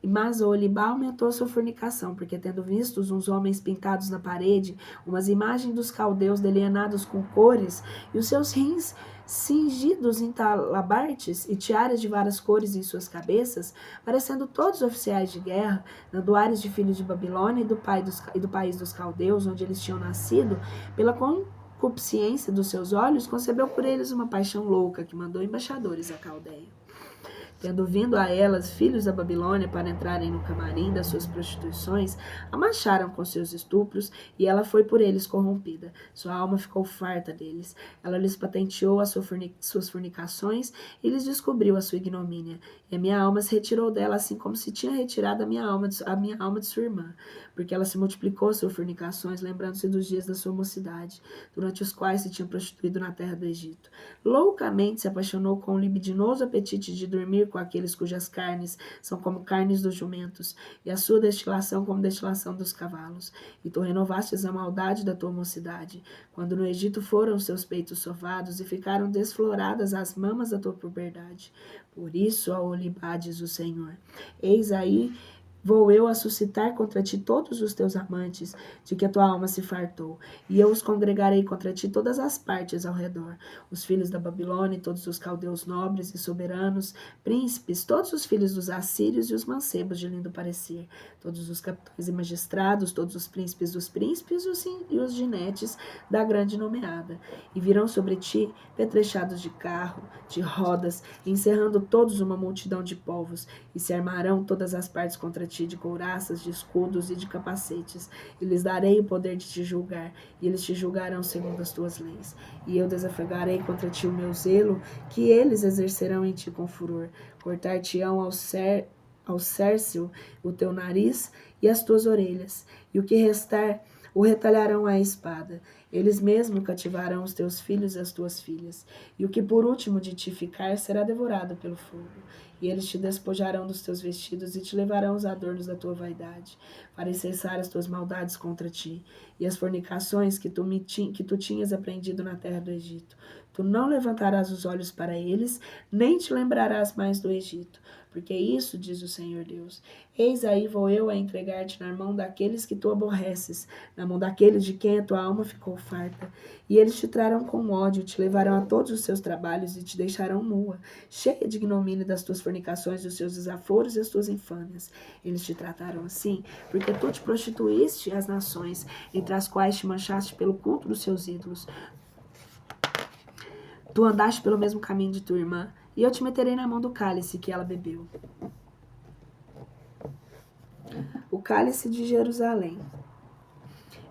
A: Mas Olibá aumentou sua fornicação, porque tendo visto uns homens pintados na parede, umas imagens dos caldeus delineados com cores, e os seus rins cingidos em talabartes e tiaras de várias cores em suas cabeças, parecendo todos oficiais de guerra, dando ares de filhos de Babilônia e do país dos caldeus, onde eles tinham nascido, pela concupiscência dos seus olhos, concebeu por eles uma paixão louca, que mandou embaixadores à Caldeia. Tendo vindo a elas filhos da Babilônia para entrarem no camarim das suas prostituições, a macharam com seus estupros, e ela foi por eles corrompida. Sua alma ficou farta deles. Ela lhes patenteou suas fornicações e lhes descobriu a sua ignomínia. E a minha alma se retirou dela, assim como se tinha retirado a minha alma de sua irmã, porque ela se multiplicou suas fornicações, lembrando-se dos dias da sua mocidade, durante os quais se tinha prostituído na terra do Egito. Loucamente se apaixonou com o libidinoso apetite de dormir com aqueles cujas carnes são como carnes dos jumentos, e a sua destilação como destilação dos cavalos. E tu renovastes a maldade da tua mocidade, quando no Egito foram os seus peitos sovados e ficaram desfloradas as mamas da tua puberdade. Por isso, ó Olibá, diz o Senhor, eis aí vou eu a suscitar contra ti todos os teus amantes, de que a tua alma se fartou, e eu os congregarei contra ti todas as partes ao redor, os filhos da Babilônia, e todos os caldeus nobres e soberanos, príncipes, todos os filhos dos assírios e os mancebos de lindo parecer, todos os capitães e magistrados, todos os príncipes dos príncipes e os ginetes da grande nomeada, e virão sobre ti petrechados de carro, de rodas, encerrando todos uma multidão de povos, e se armarão todas as partes contra ti de couraças, de escudos e de capacetes, e lhes darei o poder de te julgar, e eles te julgarão segundo as tuas leis. E eu desafogarei contra ti o meu zelo, que eles exercerão em ti com furor. Cortar-te-ão ao cércio o teu nariz e as tuas orelhas, e o que restar o retalharão à espada. Eles mesmos cativarão os teus filhos e as tuas filhas, e o que por último de ti ficar será devorado pelo fogo. E eles te despojarão dos teus vestidos e te levarão os adornos da tua vaidade, para cessar as tuas maldades contra ti, e as fornicações que tu tinhas aprendido na terra do Egito. Tu não levantarás os olhos para eles, nem te lembrarás mais do Egito. Porque isso, diz o Senhor Deus, eis aí vou eu a entregar-te na mão daqueles que tu aborreces, na mão daqueles de quem a tua alma ficou farta. E eles te trarão com ódio, te levarão a todos os seus trabalhos e te deixarão nua, cheia de ignomínia das tuas fornicações, dos seus desaforos e das tuas infâmias. Eles te trataram assim, porque tu te prostituíste às nações, entre as quais te manchaste pelo culto dos seus ídolos. Tu andaste pelo mesmo caminho de tua irmã, e eu te meterei na mão do cálice que ela bebeu. O cálice de Jerusalém.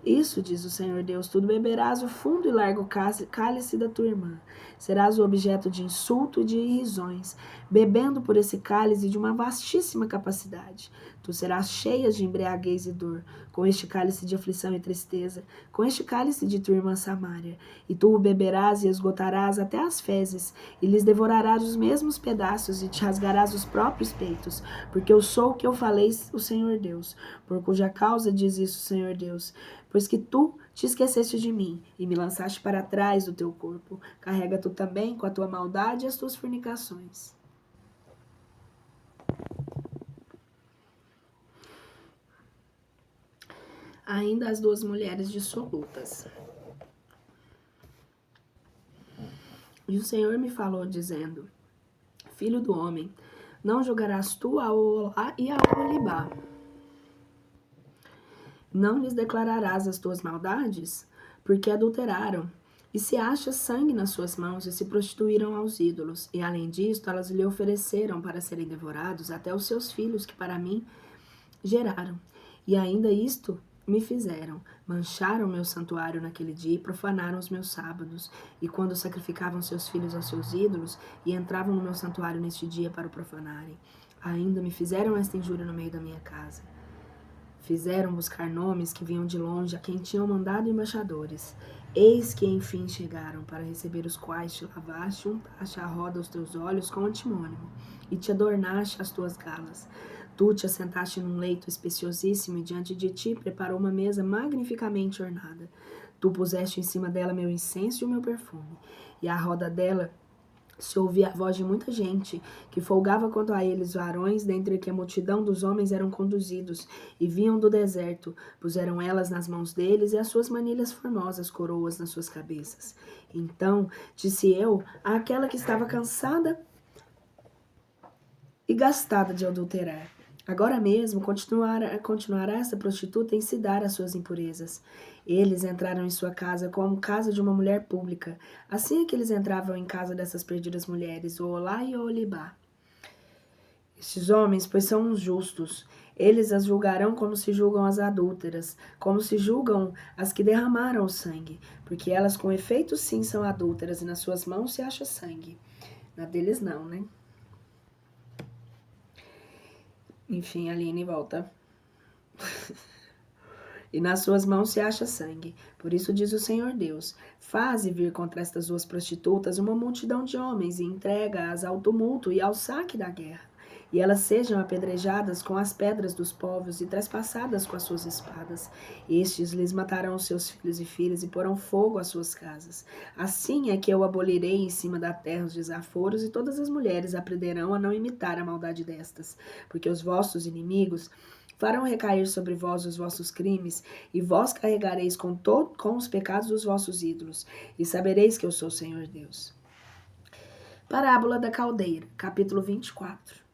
A: Isso, diz o Senhor Deus, tu beberás o fundo e largo cálice da tua irmã. Serás o objeto de insulto e de irrisões, bebendo por esse cálice de uma vastíssima capacidade. Tu serás cheia de embriaguez e dor, com este cálice de aflição e tristeza, com este cálice de tua irmã Samária. E tu o beberás e esgotarás até as fezes, e lhes devorarás os mesmos pedaços, e te rasgarás os próprios peitos, porque eu sou o que eu falei, o Senhor Deus, por cuja causa diz isso o Senhor Deus. Pois que tu te esqueceste de mim e me lançaste para trás do teu corpo, carrega tu também com a tua maldade as tuas fornicações. Ainda as duas mulheres dissolutas. E o Senhor me falou, dizendo: Filho do homem, não julgarás tu a Olá e a Olibá? Não lhes declararás as tuas maldades? Porque adulteraram, e se acha sangue nas suas mãos, e se prostituíram aos ídolos. E além disto, elas lhe ofereceram para serem devorados até os seus filhos, que para mim geraram. E ainda isto me fizeram. Mancharam meu santuário naquele dia e profanaram os meus sábados. E quando sacrificavam seus filhos aos seus ídolos, e entravam no meu santuário neste dia para o profanarem, ainda me fizeram esta injúria no meio da minha casa. Fizeram buscar nomes que vinham de longe, a quem tinham mandado embaixadores. Eis que enfim chegaram, para receber os quais te lavaste, untaste a roda aos teus olhos com antimônimo, e te adornaste as tuas galas. Tu te assentaste num leito especiosíssimo, e diante de ti preparou uma mesa magnificamente ornada. Tu puseste em cima dela meu incenso e o meu perfume, e à roda dela se ouvia a voz de muita gente, que folgava quanto a eles varões, dentre que a multidão dos homens eram conduzidos, e vinham do deserto, puseram elas nas mãos deles, e as suas manilhas formosas coroas nas suas cabeças. Então disse eu àquela que estava cansada e gastada de adulterar: agora mesmo continuará esta prostituta a incitar as suas impurezas. Eles entraram em sua casa como casa de uma mulher pública. Assim é que eles entravam em casa dessas perdidas mulheres, o Olá e o Olibá. Estes homens, pois são os justos, eles as julgarão como se julgam as adúlteras, como se julgam as que derramaram o sangue, porque elas com efeito sim são adúlteras, e nas suas mãos se acha sangue. Na deles não, né? Enfim, a Aline volta. E nas suas mãos se acha sangue. Por isso diz o Senhor Deus: faze vir contra estas duas prostitutas uma multidão de homens, e entrega-as ao tumulto e ao saque da guerra. E elas sejam apedrejadas com as pedras dos povos e trespassadas com as suas espadas. Estes lhes matarão os seus filhos e filhas e porão fogo às suas casas. Assim é que eu abolirei em cima da terra os desaforos, e todas as mulheres aprenderão a não imitar a maldade destas, porque os vossos inimigos farão recair sobre vós os vossos crimes, e vós carregareis com os pecados dos vossos ídolos, e sabereis que eu sou o Senhor Deus. Parábola da caldeira, capítulo 24.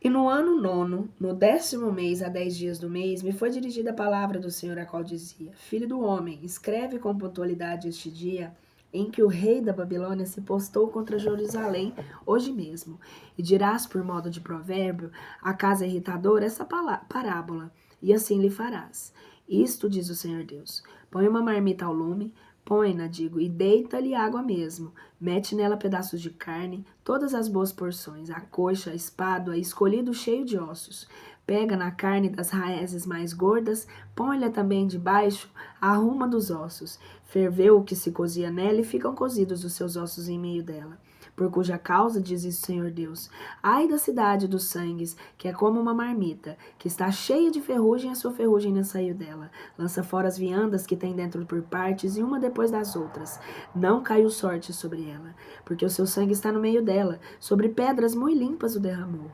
A: E no ano 9, no 10º mês, a 10 dias do mês, me foi dirigida a palavra do Senhor, a qual dizia: Filho do homem, escreve com pontualidade este dia em que o rei da Babilônia se postou contra Jerusalém, hoje mesmo, e dirás por modo de provérbio à casa irritadora essa parábola, e assim lhe farás. Isto diz o Senhor Deus: põe uma marmita ao lume, põe-na, digo, e deita-lhe água mesmo. Mete nela pedaços de carne, todas as boas porções, a coxa, a espádua, escolhido cheio de ossos. Pega na carne das raízes mais gordas, põe-lhe também debaixo a arruma dos ossos. Ferveu o que se cozia nela, e ficam cozidos os seus ossos em meio dela. Por cuja causa, diz isso o Senhor Deus: ai da cidade dos sangues, que é como uma marmita, que está cheia de ferrugem, a sua ferrugem não saiu dela. Lança fora as viandas que tem dentro por partes, e uma depois das outras. Não caiu sorte sobre ela, porque o seu sangue está no meio dela, sobre pedras muito limpas o derramou.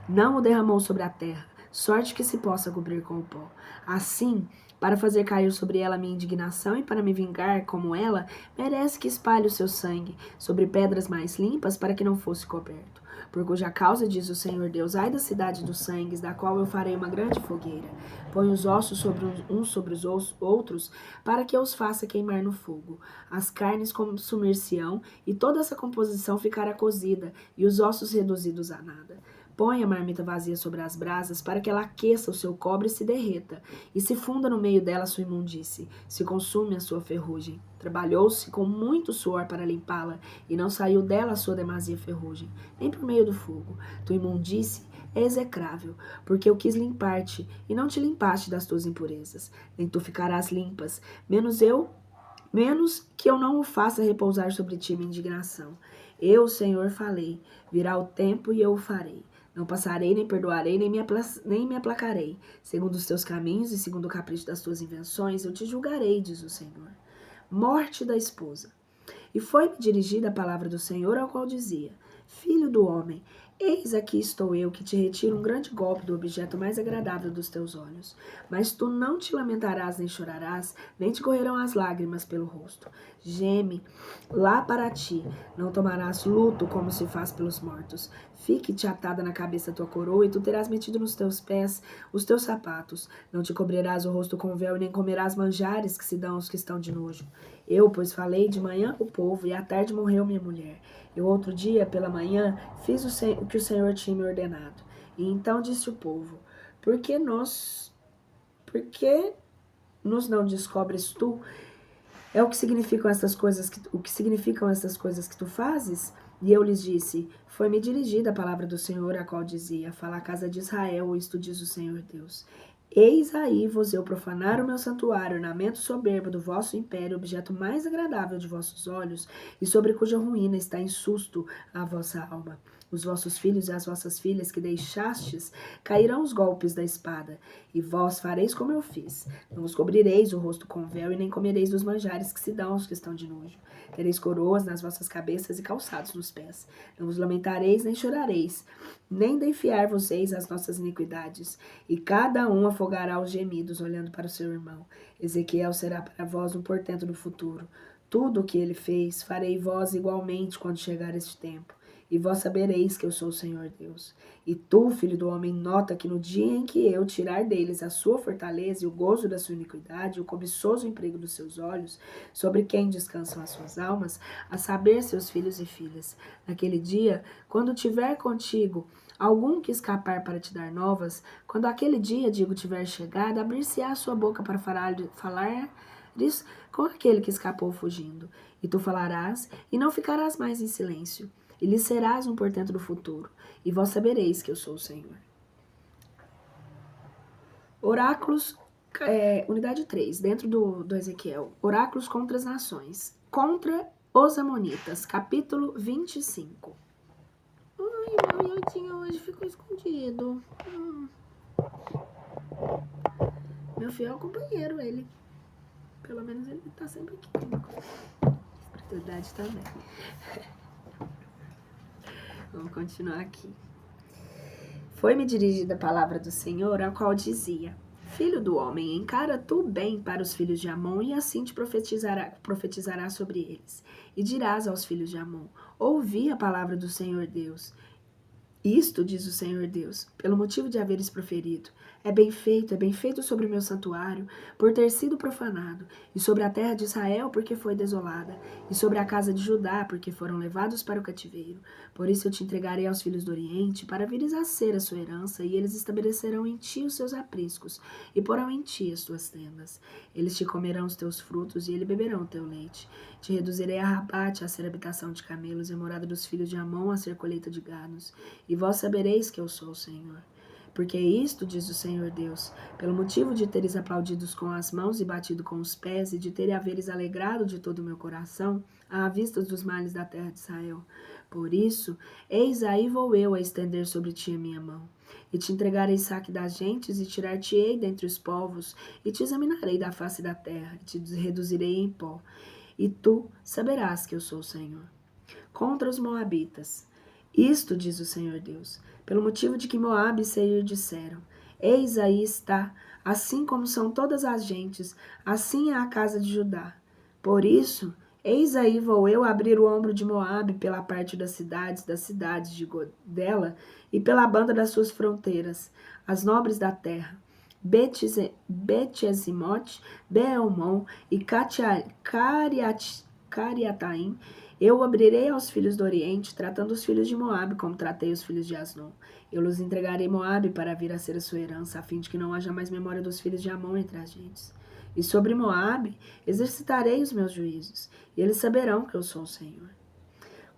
A: Não o derramou sobre a terra, sorte que se possa cobrir com o pó. Assim, para fazer cair sobre ela a minha indignação, e para me vingar como ela, merece que espalhe o seu sangue sobre pedras mais limpas, para que não fosse coberto. Por cuja causa, diz o Senhor Deus: ai da cidade dos sangues, da qual eu farei uma grande fogueira. Põe os ossos sobre uns sobre os outros, para que eu os faça queimar no fogo. As carnes consumir-se-ão, e toda essa composição ficará cozida, e os ossos reduzidos a nada. Põe a marmita vazia sobre as brasas, para que ela aqueça o seu cobre e se derreta, e se funda no meio dela a sua imundície, se consume a sua ferrugem. Trabalhou-se com muito suor para limpá-la, e não saiu dela a sua demasia ferrugem, nem por meio do fogo. Tua imundície é execrável, porque eu quis limpar-te, e não te limpaste das tuas impurezas. Nem tu ficarás limpas, menos que eu não o faça repousar sobre ti minha indignação. Eu, Senhor, falei, virá o tempo e eu o farei. Não passarei, nem perdoarei, nem me aplacarei. Segundo os teus caminhos e segundo o capricho das tuas invenções, eu te julgarei, diz o Senhor. Morte da esposa. E foi-me dirigida a palavra do Senhor, ao qual dizia: Filho do homem, eis aqui estou eu, que te retiro um grande golpe do objeto mais agradável dos teus olhos. Mas tu não te lamentarás nem chorarás, nem te correrão as lágrimas pelo rosto. Geme lá para ti, não tomarás luto como se faz pelos mortos. Fique-te atada na cabeça a tua coroa, e tu terás metido nos teus pés os teus sapatos. Não te cobrirás o rosto com véu, e nem comerás manjares que se dão aos que estão de nojo. Eu, pois, falei de manhã o povo, e à tarde morreu minha mulher. Eu, outro dia, pela manhã, fiz o que o Senhor tinha me ordenado. E então disse o povo: Por que nos não descobres tu? É o que significam essas coisas que tu fazes? E eu lhes disse: Foi-me dirigida a palavra do Senhor, a qual dizia: Fala à casa de Israel, isto diz o Senhor Deus. Eis aí vos eu profanar o meu santuário, ornamento soberbo do vosso império, objeto mais agradável de vossos olhos, e sobre cuja ruína está em susto a vossa alma. Os vossos filhos e as vossas filhas que deixastes cairão os golpes da espada, e vós fareis como eu fiz. Não vos cobrireis o rosto com véu, e nem comereis dos manjares que se dão aos que estão de nojo. Tereis coroas nas vossas cabeças e calçados nos pés. Não vos lamentareis, nem chorareis, nem defiar-vos-eis as nossas iniquidades. E cada um afogará os gemidos, olhando para o seu irmão. Ezequiel será para vós um portento do futuro. Tudo o que ele fez, farei vós igualmente quando chegar este tempo. E vós sabereis que eu sou o Senhor Deus. E tu, filho do homem, nota que no dia em que eu tirar deles a sua fortaleza e o gozo da sua iniquidade, o cobiçoso emprego dos seus olhos, sobre quem descansam as suas almas, a saber, seus filhos e filhas. Naquele dia, quando tiver contigo algum que escapar para te dar novas, quando aquele dia, digo, tiver chegado, abrir-se-á a sua boca para falar com aquele que escapou fugindo. E tu falarás, e não ficarás mais em silêncio. E lhe serás um portento do futuro, e vós sabereis que eu sou o Senhor. Oráculos, unidade 3, dentro do Ezequiel. Oráculos contra as nações. Contra os Amonitas, capítulo 25. Ai, meu iotinho hoje ficou escondido. Meu fiel companheiro, ele. Pelo menos ele tá sempre aqui. Espiritualidade também. Vamos continuar aqui. Foi-me dirigida a palavra do Senhor, a qual dizia: Filho do homem, encara tu bem para os filhos de Amon, e assim te profetizará sobre eles. E dirás aos filhos de Amon: Ouvi a palavra do Senhor Deus. Isto, diz o Senhor Deus, pelo motivo de haveres proferido. É bem feito sobre o meu santuário, por ter sido profanado, e sobre a terra de Israel, porque foi desolada, e sobre a casa de Judá, porque foram levados para o cativeiro. Por isso eu te entregarei aos filhos do Oriente, para vires a ser a sua herança, e eles estabelecerão em ti os seus apriscos, e porão em ti as tuas tendas. Eles te comerão os teus frutos, e eles beberão o teu leite. Te reduzirei a Rabate, a ser habitação de camelos, e a morada dos filhos de Amon, a ser colheita de gados. E vós sabereis que eu sou o Senhor. Porque isto, diz o Senhor Deus, pelo motivo de teres aplaudido com as mãos e batido com os pés, e de ter haveres alegrado de todo o meu coração, à vista dos males da terra de Israel. Por isso, eis aí vou eu a estender sobre ti a minha mão. E te entregarei saque das gentes, e tirar-te-ei dentre os povos, e te examinarei da face da terra, e te reduzirei em pó. E tu saberás que eu sou o Senhor. Contra os Moabitas. Isto, diz o Senhor Deus, pelo motivo de que Moabe e Seir disseram: Eis aí está, assim como são todas as gentes, assim é a casa de Judá. Por isso, eis aí vou eu abrir o ombro de Moabe pela parte das cidades dela, e pela banda das suas fronteiras, as nobres da terra, Bet-Esimote, Beelmon e Cariataim, Eu o abrirei aos filhos do Oriente, tratando os filhos de Moabe como tratei os filhos de Asnom. Eu lhes entregarei Moabe para vir a ser a sua herança, a fim de que não haja mais memória dos filhos de Amon entre as gentes. E sobre Moabe exercitarei os meus juízos, e eles saberão que eu sou o Senhor.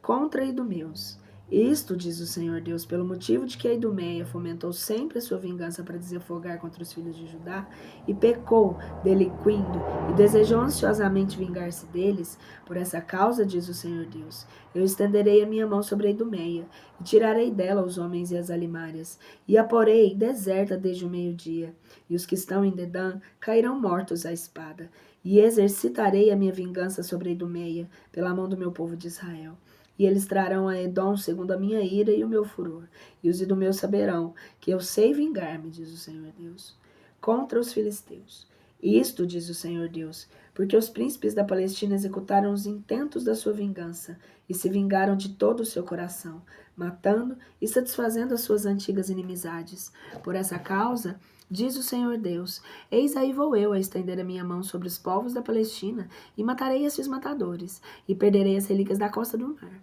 A: Contra Idumeus. Isto, diz o Senhor Deus, pelo motivo de que a Idumeia fomentou sempre a sua vingança para desafogar contra os filhos de Judá, e pecou, deliquindo, e desejou ansiosamente vingar-se deles, por essa causa, diz o Senhor Deus, eu estenderei a minha mão sobre a Idumeia, e tirarei dela os homens e as alimárias, e a porei deserta desde o meio-dia, e os que estão em Dedã cairão mortos à espada, e exercitarei a minha vingança sobre a Idumeia, pela mão do meu povo de Israel. E eles trarão a Edom segundo a minha ira e o meu furor. E os idumeus saberão que eu sei vingar-me, diz o Senhor Deus, contra os filisteus. Isto, diz o Senhor Deus, porque os príncipes da Palestina executaram os intentos da sua vingança e se vingaram de todo o seu coração, matando e satisfazendo as suas antigas inimizades. Por essa causa, diz o Senhor Deus, eis aí vou eu a estender a minha mão sobre os povos da Palestina e matarei esses matadores e perderei as relíquias da costa do mar.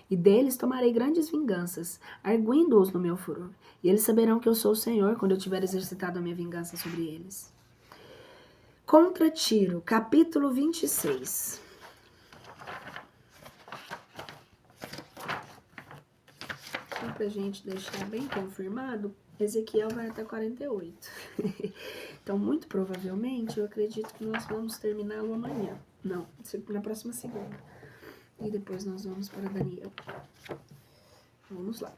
A: E deles tomarei grandes vinganças, arguindo-os no meu furor. E eles saberão que eu sou o Senhor quando eu tiver exercitado a minha vingança sobre eles. Contra Tiro, capítulo 26. Só pra gente deixar bem confirmado, Ezequiel vai até 48. Então, muito provavelmente, eu acredito que nós vamos terminá-lo amanhã. Não, na próxima segunda. E depois nós vamos para Daniel. Vamos lá.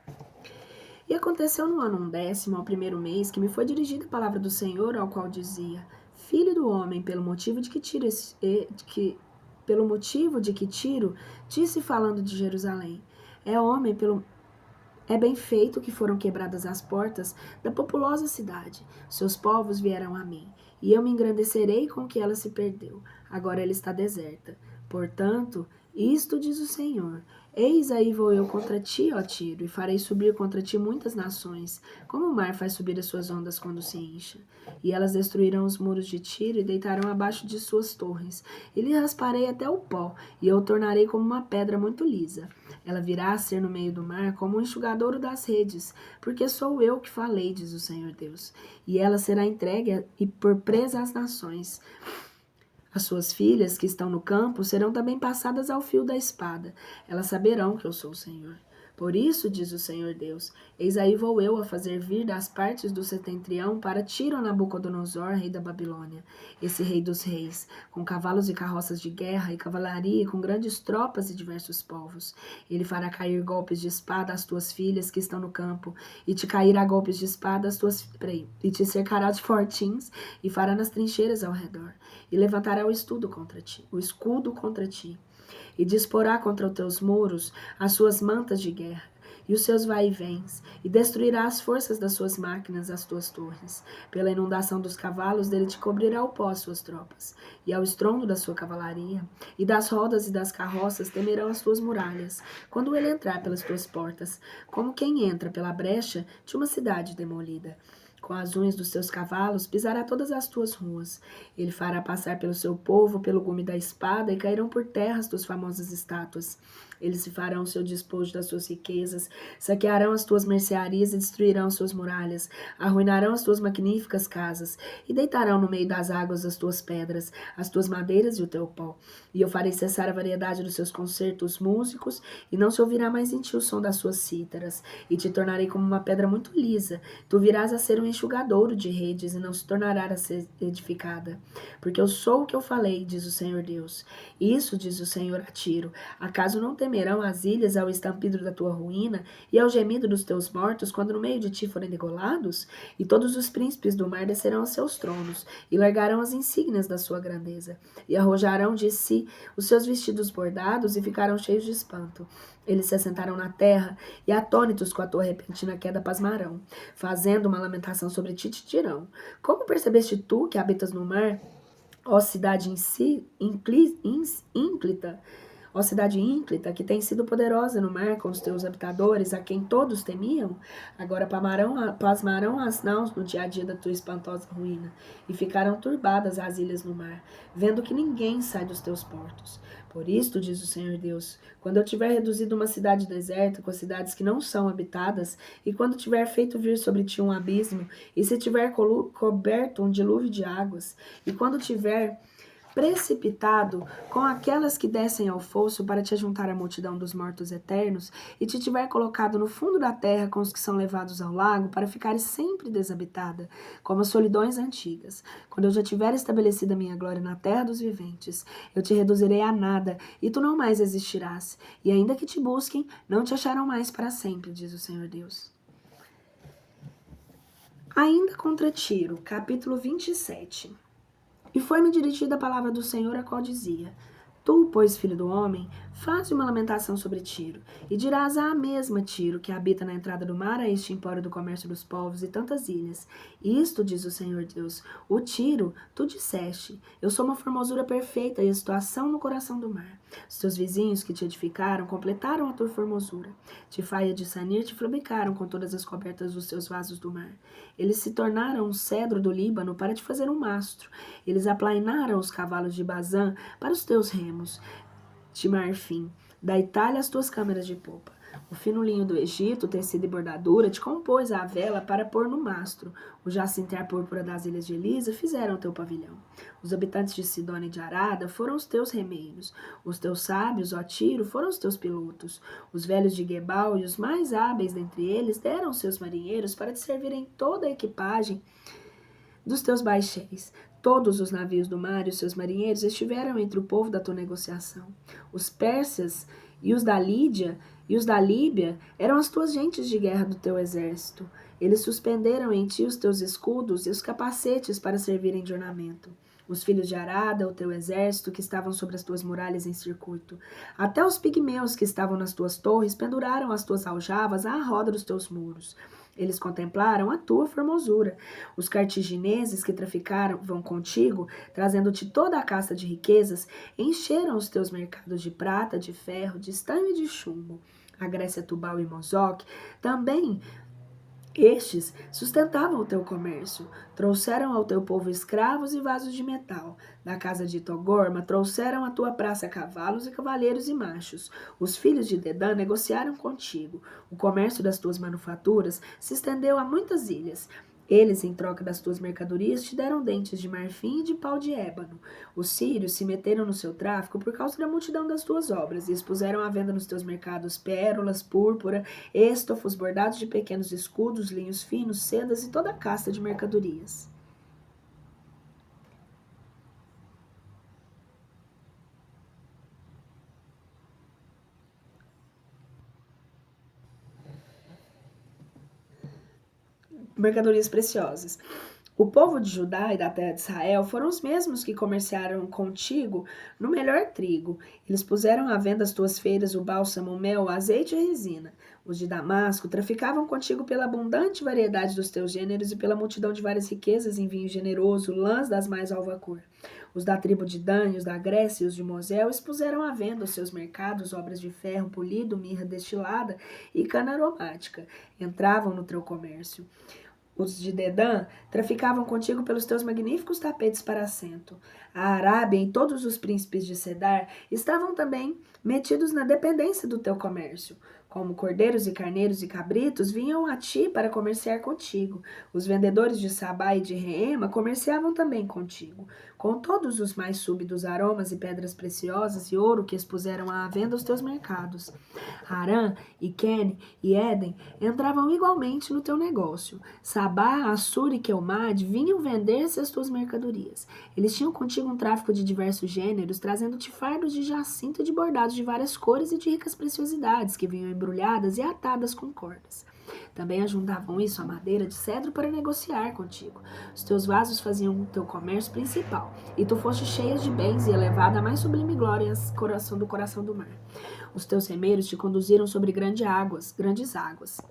A: E aconteceu no ano 10º, ao primeiro mês, que me foi dirigida a palavra do Senhor, ao qual dizia: Filho do homem, pelo motivo de que Tiro disse falando de Jerusalém, é bem feito que foram quebradas as portas da populosa cidade. Seus povos vieram a mim, e eu me engrandecerei com que ela se perdeu. Agora ela está deserta. Portanto, isto diz o Senhor: eis aí vou eu contra ti, ó Tiro, e farei subir contra ti muitas nações, como o mar faz subir as suas ondas quando se incha. E elas destruirão os muros de Tiro e deitarão abaixo de suas torres, e lhe rasparei até o pó, e eu o tornarei como uma pedra muito lisa. Ela virá a ser no meio do mar como um enxugadouro das redes, porque sou eu que falei, diz o Senhor Deus. E ela será entregue e por presa às nações. As suas filhas que estão no campo serão também passadas ao fio da espada. Elas saberão que eu sou o Senhor. Por isso, diz o Senhor Deus, eis aí vou eu a fazer vir das partes do setentrião para Tiro Nabucodonosor, rei da Babilônia, esse rei dos reis, com cavalos e carroças de guerra e cavalaria, com grandes tropas e diversos povos. Ele fará cair golpes de espada às tuas filhas que estão no campo, e te cairá golpes de espada às tuas... e te cercará de fortins, e fará nas trincheiras ao redor, e levantará o escudo contra ti. E disporá contra os teus muros as suas mantas de guerra e os seus vai-e-vens, e destruirá as forças das suas máquinas, as tuas torres. Pela inundação dos cavalos dele te cobrirá o pó as suas tropas, e ao estrondo da sua cavalaria, e das rodas e das carroças temerão as tuas muralhas, quando ele entrar pelas tuas portas, como quem entra pela brecha de uma cidade demolida. Com as unhas dos seus cavalos pisará todas as tuas ruas. Ele fará passar pelo seu povo pelo gume da espada, e cairão por terra as tuas famosas estátuas. Eles se farão o seu despojo das suas riquezas, saquearão as tuas mercearias e destruirão as suas muralhas, arruinarão as tuas magníficas casas, e deitarão no meio das águas as tuas pedras, as tuas madeiras e o teu pó. E eu farei cessar a variedade dos seus concertos músicos, e não se ouvirá mais em ti o som das suas cítaras, e te tornarei como uma pedra muito lisa. Tu virás a ser um enxugadouro de redes, e não se tornará a ser edificada. Porque eu sou o que eu falei, diz o Senhor Deus. Isso, diz o Senhor a Tiro: acaso não temerão as ilhas ao estampido da tua ruína e ao gemido dos teus mortos quando no meio de ti forem degolados? E todos os príncipes do mar descerão a seus tronos e largarão as insígnias da sua grandeza e arrojarão de si os seus vestidos bordados e ficarão cheios de espanto. Eles se assentarão na terra e atônitos com a tua repentina queda pasmarão, fazendo uma lamentação sobre ti te dirão: como percebeste tu que habitas no mar, ó cidade ínclita? Ó cidade ínclita, que tem sido poderosa no mar com os teus habitadores, a quem todos temiam, agora pasmarão as naus no dia a dia da tua espantosa ruína, e ficarão turbadas as ilhas no mar, vendo que ninguém sai dos teus portos. Por isto, diz o Senhor Deus, quando eu tiver reduzido uma cidade deserta com as cidades que não são habitadas, e quando tiver feito vir sobre ti um abismo, e se tiver coberto um dilúvio de águas, e quando tiver precipitado com aquelas que descem ao fosso para te ajuntar à multidão dos mortos eternos, e te tiver colocado no fundo da terra com os que são levados ao lago, para ficares sempre desabitada, como as solidões antigas. Quando eu já tiver estabelecido a minha glória na terra dos viventes, eu te reduzirei a nada, e tu não mais existirás. E ainda que te busquem, não te acharão mais para sempre, diz o Senhor Deus. Ainda contra Tiro, capítulo 27. E foi-me dirigida a palavra do Senhor, a qual dizia: Tu, pois, filho do homem, faze uma lamentação sobre Tiro, e dirás à mesma Tiro, que habita na entrada do mar, a este empório do comércio dos povos e tantas ilhas. Isto, diz o Senhor Deus, o Tiro, tu disseste: Eu sou uma formosura perfeita e a situação no coração do mar. Os teus vizinhos que te edificaram completaram a tua formosura. Tifaia de Sanir te fabricaram com todas as cobertas dos teus vasos do mar. Eles se tornaram um cedro do Líbano para te fazer um mastro. Eles aplainaram os cavalos de Bazã para os teus remos de marfim. Da Itália as tuas câmeras de popa. O fino linho do Egito, tecido e bordadura, te compôs a vela para pôr no mastro. O jacinto e a púrpura das ilhas de Elisa fizeram o teu pavilhão. Os habitantes de Sidônia e de Arada foram os teus remeiros. Os teus sábios, ó Tiro, foram os teus pilotos. Os velhos de Gebal e os mais hábeis dentre eles deram seus marinheiros para te servirem toda a equipagem dos teus baixéis. Todos os navios do mar e os seus marinheiros estiveram entre o povo da tua negociação. Os persas e os da Lídia e os da Líbia eram as tuas gentes de guerra do teu exército. Eles suspenderam em ti os teus escudos e os capacetes para servirem de ornamento. Os filhos de Arada, o teu exército, que estavam sobre as tuas muralhas em circuito. Até os pigmeus que estavam nas tuas torres penduraram as tuas aljavas à roda dos teus muros. Eles contemplaram a tua formosura. Os cartagineses que traficavam contigo, trazendo-te toda a casta de riquezas, encheram os teus mercados de prata, de ferro, de estanho e de chumbo. A Grécia, Tubal e Mosoque também estes sustentavam o teu comércio, trouxeram ao teu povo escravos e vasos de metal. Da casa de Togorma trouxeram à tua praça cavalos e cavalheiros e machos. Os filhos de Dedã negociaram contigo. O comércio das tuas manufaturas se estendeu a muitas ilhas. Eles, em troca das tuas mercadorias, te deram dentes de marfim e de pau de ébano. Os sírios se meteram no seu tráfico por causa da multidão das tuas obras e expuseram à venda nos teus mercados pérolas, púrpura, estofos, bordados de pequenos escudos, linhos finos, sedas e toda a casta de mercadorias. Mercadorias preciosas. O povo de Judá e da terra de Israel foram os mesmos que comerciaram contigo no melhor trigo. Eles puseram à venda as tuas feiras o bálsamo, o mel, o azeite e a resina. Os de Damasco traficavam contigo pela abundante variedade dos teus gêneros e pela multidão de várias riquezas em vinho generoso, lãs das mais alva cor. Os da tribo de Dan, os da Grécia e os de Mosel expuseram à venda os seus mercados, obras de ferro polido, mirra destilada e cana aromática. Entravam no teu comércio. Os de Dedã traficavam contigo pelos teus magníficos tapetes para assento. A Arábia e todos os príncipes de Cedar estavam também metidos na dependência do teu comércio. Como cordeiros e carneiros e cabritos vinham a ti para comerciar contigo. Os vendedores de Sabá e de Reema comerciavam também contigo. Com todos os mais súbidos aromas e pedras preciosas e ouro que expuseram à venda os teus mercados. Harã e Ken e Éden entravam igualmente no teu negócio. Sabá, Assur e Quelmad vinham vender-se as tuas mercadorias. Eles tinham contigo um tráfico de diversos gêneros, trazendo-te fardos de jacinto e de bordados de várias cores e de ricas preciosidades, que vinham embrulhadas e atadas com cordas. Também ajuntavam isso a madeira de cedro para negociar contigo. Os teus vasos faziam o teu comércio principal, e tu foste cheia de bens e elevada à mais sublime glória do coração do mar. Os teus remeiros te conduziram sobre grandes águas.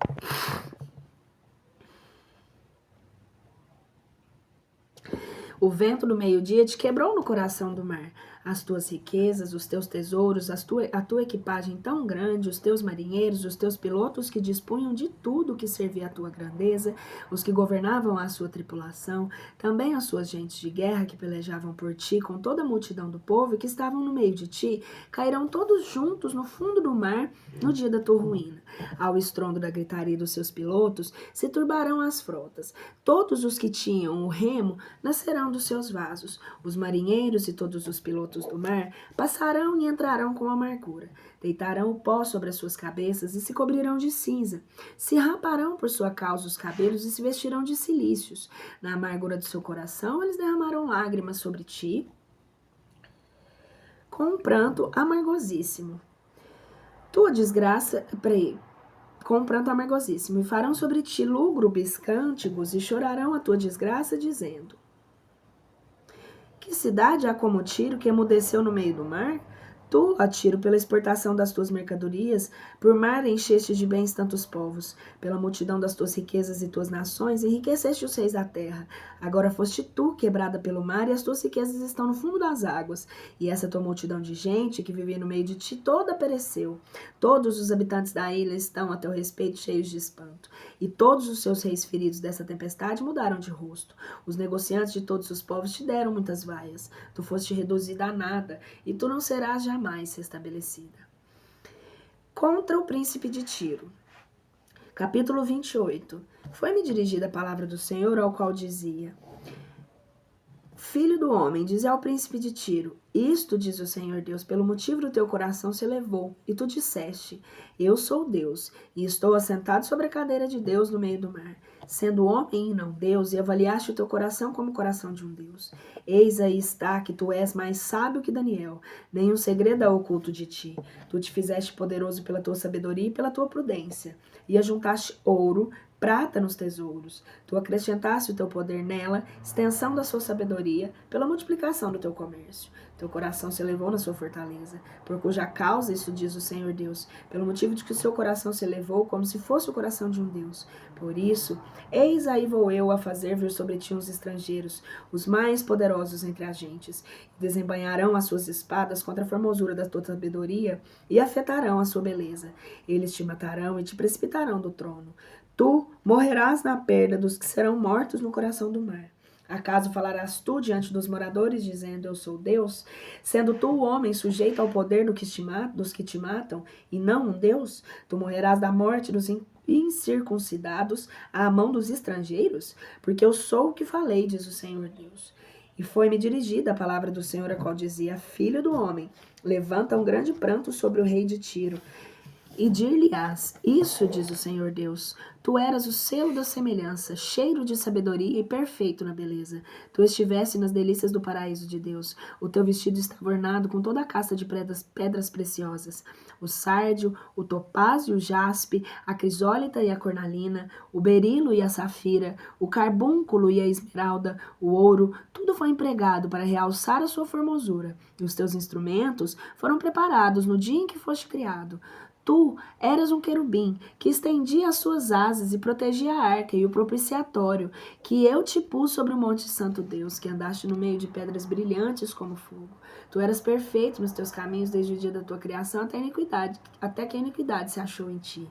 A: O vento do meio-dia te quebrou no coração do mar. As tuas riquezas, os teus tesouros, a tua equipagem tão grande, os teus marinheiros, os teus pilotos que dispunham de tudo que servia à tua grandeza, os que governavam a sua tripulação, também as suas gentes de guerra que pelejavam por ti, com toda a multidão do povo e que estavam no meio de ti, cairão todos juntos no fundo do mar no dia da tua ruína. Ao estrondo da gritaria dos seus pilotos, se turbarão as frotas. Todos os que tinham o remo nascerão dos seus vasos. Os marinheiros e todos os pilotos do mar passarão e entrarão com amargura. Deitarão o pó sobre as suas cabeças e se cobrirão de cinza. Se raparão por sua causa os cabelos e se vestirão de cilícios. Na amargura do seu coração, eles derramarão lágrimas sobre ti, com um pranto amargosíssimo. Tua desgraça, com um pranto amargosíssimo, e farão sobre ti lúgubres cânticos e chorarão a tua desgraça, dizendo: que cidade há como Tiro, que emudeceu no meio do mar? Tu, ó Tiro, pela exportação das tuas mercadorias, por mar encheste de bens tantos povos. Pela multidão das tuas riquezas e tuas nações, enriqueceste os reis da terra. Agora foste tu quebrada pelo mar, e as tuas riquezas estão no fundo das águas. E essa tua multidão de gente que vivia no meio de ti toda pereceu. Todos os habitantes da ilha estão a teu respeito cheios de espanto. E todos os seus reis feridos dessa tempestade mudaram de rosto. Os negociantes de todos os povos te deram muitas vaias. Tu foste reduzida a nada, e tu não serás jamais restabelecida. Contra o príncipe de Tiro. Capítulo 28. Foi-me dirigida a palavra do Senhor, ao qual dizia: Filho do homem, diz ao príncipe de Tiro: Isto diz o Senhor Deus, pelo motivo do teu coração se elevou, e tu disseste: Eu sou Deus, e estou assentado sobre a cadeira de Deus no meio do mar. Sendo homem e não Deus, e avaliaste o teu coração como o coração de um Deus. Eis aí está que tu és mais sábio que Daniel, nenhum segredo é oculto de ti. Tu te fizeste poderoso pela tua sabedoria e pela tua prudência, e ajuntaste ouro, prata nos tesouros. Tu acrescentaste o teu poder nela, extensão da sua sabedoria, pela multiplicação do teu comércio. Teu coração se elevou na sua fortaleza, por cuja causa, isso diz o Senhor Deus, pelo motivo de que o seu coração se elevou como se fosse o coração de um Deus. Por isso, eis aí vou eu a fazer vir sobre ti uns estrangeiros, os mais poderosos entre as gentes, desembainharão as suas espadas contra a formosura da tua sabedoria e afetarão a sua beleza. Eles te matarão e te precipitarão do trono. Tu morrerás na perda dos que serão mortos no coração do mar. Acaso falarás tu diante dos moradores, dizendo, eu sou Deus? Sendo tu o homem sujeito ao poder dos que te matam, e não um Deus? Tu morrerás da morte dos incircuncidados à mão dos estrangeiros? Porque eu sou o que falei, diz o Senhor Deus. E foi-me dirigida a palavra do Senhor, a qual dizia, Filho do homem, levanta um grande pranto sobre o rei de Tiro, e dir-lhe-ás, isso diz o Senhor Deus, tu eras o selo da semelhança, cheiro de sabedoria e perfeito na beleza. Tu estivesse nas delícias do paraíso de Deus. O teu vestido estava ornado com toda a casta de pedras preciosas. O sárdio, o topázio e o jaspe, a crisólita e a cornalina, o berilo e a safira, o carbúnculo e a esmeralda, o ouro, tudo foi empregado para realçar a sua formosura. E os teus instrumentos foram preparados no dia em que foste criado. Tu eras um querubim, que estendia as suas asas e protegia a arca e o propiciatório, que eu te pus sobre o monte santo Deus, que andaste no meio de pedras brilhantes como fogo. Tu eras perfeito nos teus caminhos desde o dia da tua criação até que a iniquidade se achou em ti.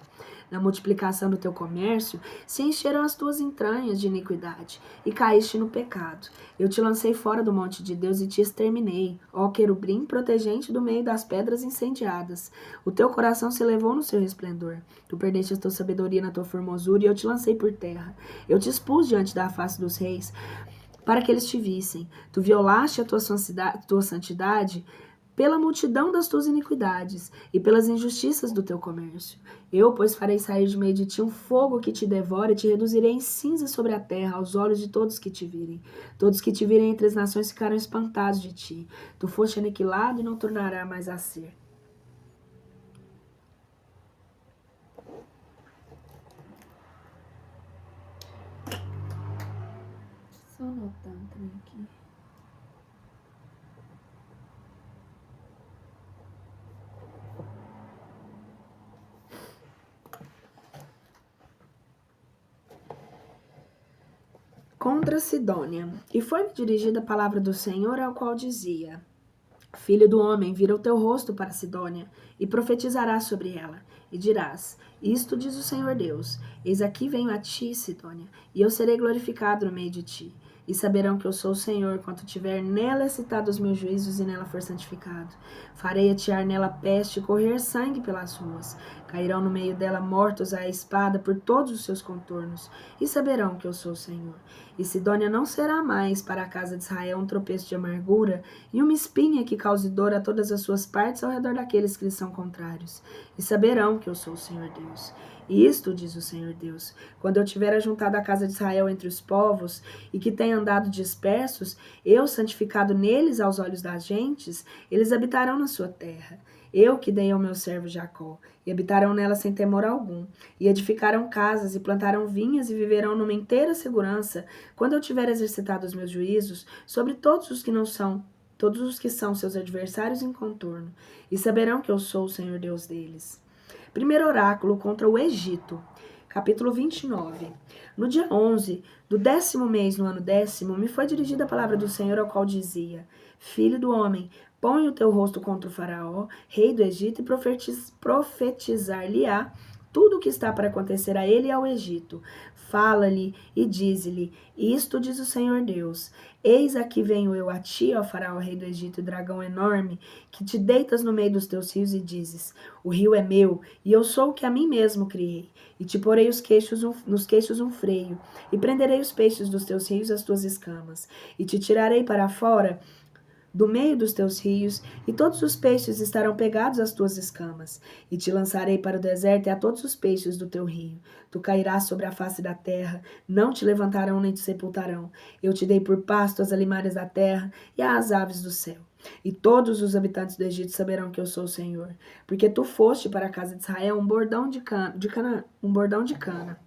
A: Na multiplicação do teu comércio, se encheram as tuas entranhas de iniquidade, e caíste no pecado. Eu te lancei fora do monte de Deus e te exterminei, ó querubim, protegente do meio das pedras incendiadas. O teu coração se elevou no seu resplendor. Tu perdeste a tua sabedoria na tua formosura, e eu te lancei por terra. Eu te expus diante da face dos reis, para que eles te vissem. Tu violaste a tua santidade pela multidão das tuas iniquidades e pelas injustiças do teu comércio. Eu, pois, farei sair de meio de ti um fogo que te devora e te reduzirei em cinza sobre a terra, aos olhos de todos que te virem. Todos que te virem entre as nações ficarão espantados de ti. Tu foste aniquilado e não tornará mais a ser. Só anotando também aqui. contra Sidônia. E foi-me dirigida a palavra do Senhor, ao qual dizia: Filho do homem, vira o teu rosto para Sidônia, e profetizarás sobre ela, e dirás: Isto diz o Senhor Deus: Eis aqui venho a ti, Sidônia, e eu serei glorificado no meio de ti. E saberão que eu sou o Senhor, quando tiver nela excitado os meus juízos e nela for santificado. Farei atear nela peste e correr sangue pelas ruas. Cairão no meio dela mortos à espada por todos os seus contornos. E saberão que eu sou o Senhor. E Sidônia não será mais para a casa de Israel um tropeço de amargura e uma espinha que cause dor a todas as suas partes ao redor daqueles que lhes são contrários. E saberão que eu sou o Senhor Deus. E isto diz o Senhor Deus: quando eu tiver ajuntado a casa de Israel entre os povos, e que tenha andado dispersos, eu santificado neles aos olhos das gentes, eles habitarão na sua terra. Eu que dei ao meu servo Jacó, e habitarão nela sem temor algum, e edificarão casas, e plantarão vinhas, e viverão numa inteira segurança, quando eu tiver exercitado os meus juízos sobre todos os que são seus adversários em contorno, e saberão que eu sou o Senhor Deus deles. Primeiro oráculo contra o Egito. Capítulo 29. No dia 11 do 10º mês, no ano 10º, me foi dirigida a palavra do Senhor, ao qual dizia: Filho do homem, põe o teu rosto contra o faraó, rei do Egito, e profetizar-lhe-á tudo o que está para acontecer a ele e ao Egito. Fala-lhe e dize-lhe: Isto diz o Senhor Deus: Eis aqui venho eu a ti, ó faraó, rei do Egito, dragão enorme, que te deitas no meio dos teus rios e dizes: O rio é meu, e eu sou o que a mim mesmo criei. E te porei nos queixos um freio, e prenderei os peixes dos teus rios às tuas escamas, e te tirarei para fora do meio dos teus rios, e todos os peixes estarão pegados às tuas escamas. E te lançarei para o deserto e a todos os peixes do teu rio. Tu cairás sobre a face da terra, não te levantarão nem te sepultarão. Eu te dei por pasto as alimárias da terra e às aves do céu. E todos os habitantes do Egito saberão que eu sou o Senhor, porque tu foste para a casa de Israel um bordão de cana.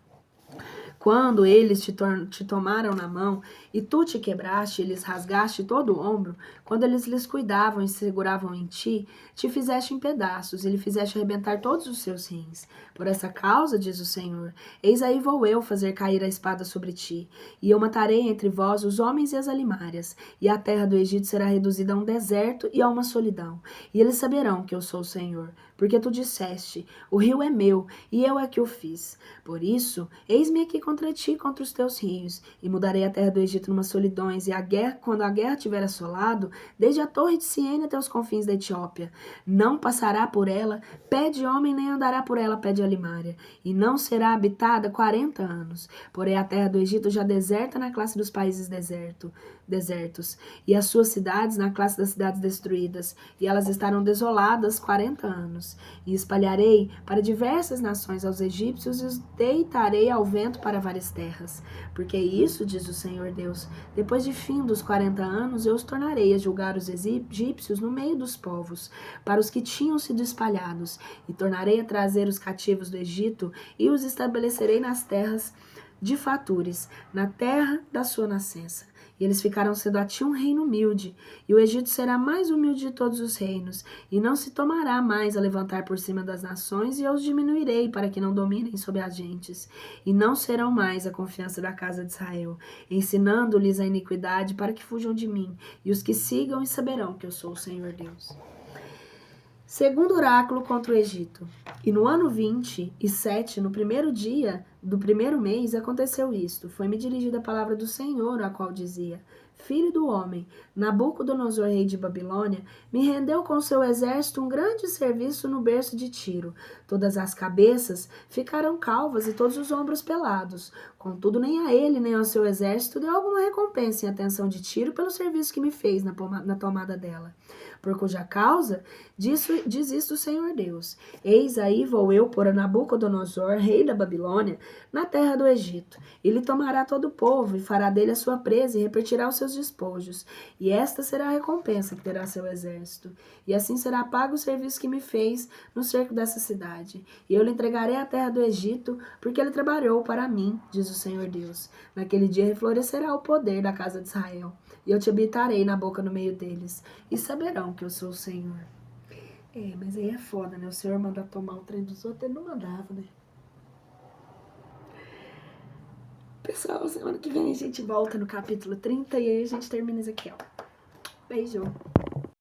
A: Quando eles te tomaram na mão, e tu te quebraste, e lhes rasgaste todo o ombro, quando eles lhes cuidavam e se seguravam em ti, te fizeste em pedaços, e lhe fizeste arrebentar todos os seus rins. Por essa causa, diz o Senhor, eis aí vou eu fazer cair a espada sobre ti, e eu matarei entre vós os homens e as alimárias, e a terra do Egito será reduzida a um deserto e a uma solidão, e eles saberão que eu sou o Senhor, porque tu disseste: o rio é meu, e eu é que o fiz. Por isso, eis-me aqui contra ti, contra os teus rios, e mudarei a terra do Egito numa solidões, e quando a guerra tiver assolado, desde a torre de Siene até os confins da Etiópia, não passará por ela pé de homem, nem andará por ela pé de alimária, e não será habitada 40 anos. Porém a terra do Egito já deserta na classe dos países desertos, e as suas cidades na classe das cidades destruídas, e elas estarão desoladas 40 anos. E espalharei para diversas nações aos egípcios, e os deitarei ao vento para várias terras. Porque isso, diz o Senhor Deus, depois de fim dos 40 anos, eu os tornarei a julgar os egípcios no meio dos povos, para os que tinham sido espalhados, e tornarei a trazer os cativos do Egito, e os estabelecerei nas terras de Fatures, na terra da sua nascença. E eles ficarão sendo a ti um reino humilde, e o Egito será mais humilde de todos os reinos, e não se tomará mais a levantar por cima das nações, e eu os diminuirei para que não dominem sobre as gentes, e não serão mais a confiança da casa de Israel, ensinando-lhes a iniquidade para que fujam de mim, e os que sigam e saberão que eu sou o Senhor Deus. Segundo oráculo contra o Egito. E no ano 27, no primeiro dia do primeiro mês, aconteceu isto. Foi-me dirigida a palavra do Senhor, a qual dizia: Filho do homem, Nabucodonosor, rei de Babilônia, me rendeu com seu exército um grande serviço no berço de Tiro. Todas as cabeças ficaram calvas e todos os ombros pelados. Contudo, nem a ele, nem ao seu exército deu alguma recompensa em atenção de Tiro pelo serviço que me fez na tomada dela. Por cuja causa, diz isto o Senhor Deus: Eis aí vou eu pôr a Nabucodonosor, rei da Babilônia, na terra do Egito. Ele tomará todo o povo, e fará dele a sua presa, e repetirá os seus despojos. E esta será a recompensa que terá seu exército. E assim será pago o serviço que me fez no cerco dessa cidade. E eu lhe entregarei a terra do Egito, porque ele trabalhou para mim, diz o Senhor Deus. Naquele dia reflorescerá o poder da casa de Israel, e eu te habitarei na boca no meio deles, e saberão que eu sou o Senhor. Mas aí é foda, né? O Senhor manda tomar o trem dos outros, ele não mandava, né? Pessoal, semana que vem a gente volta no capítulo 30 e aí a gente termina Ezequiel. Beijo!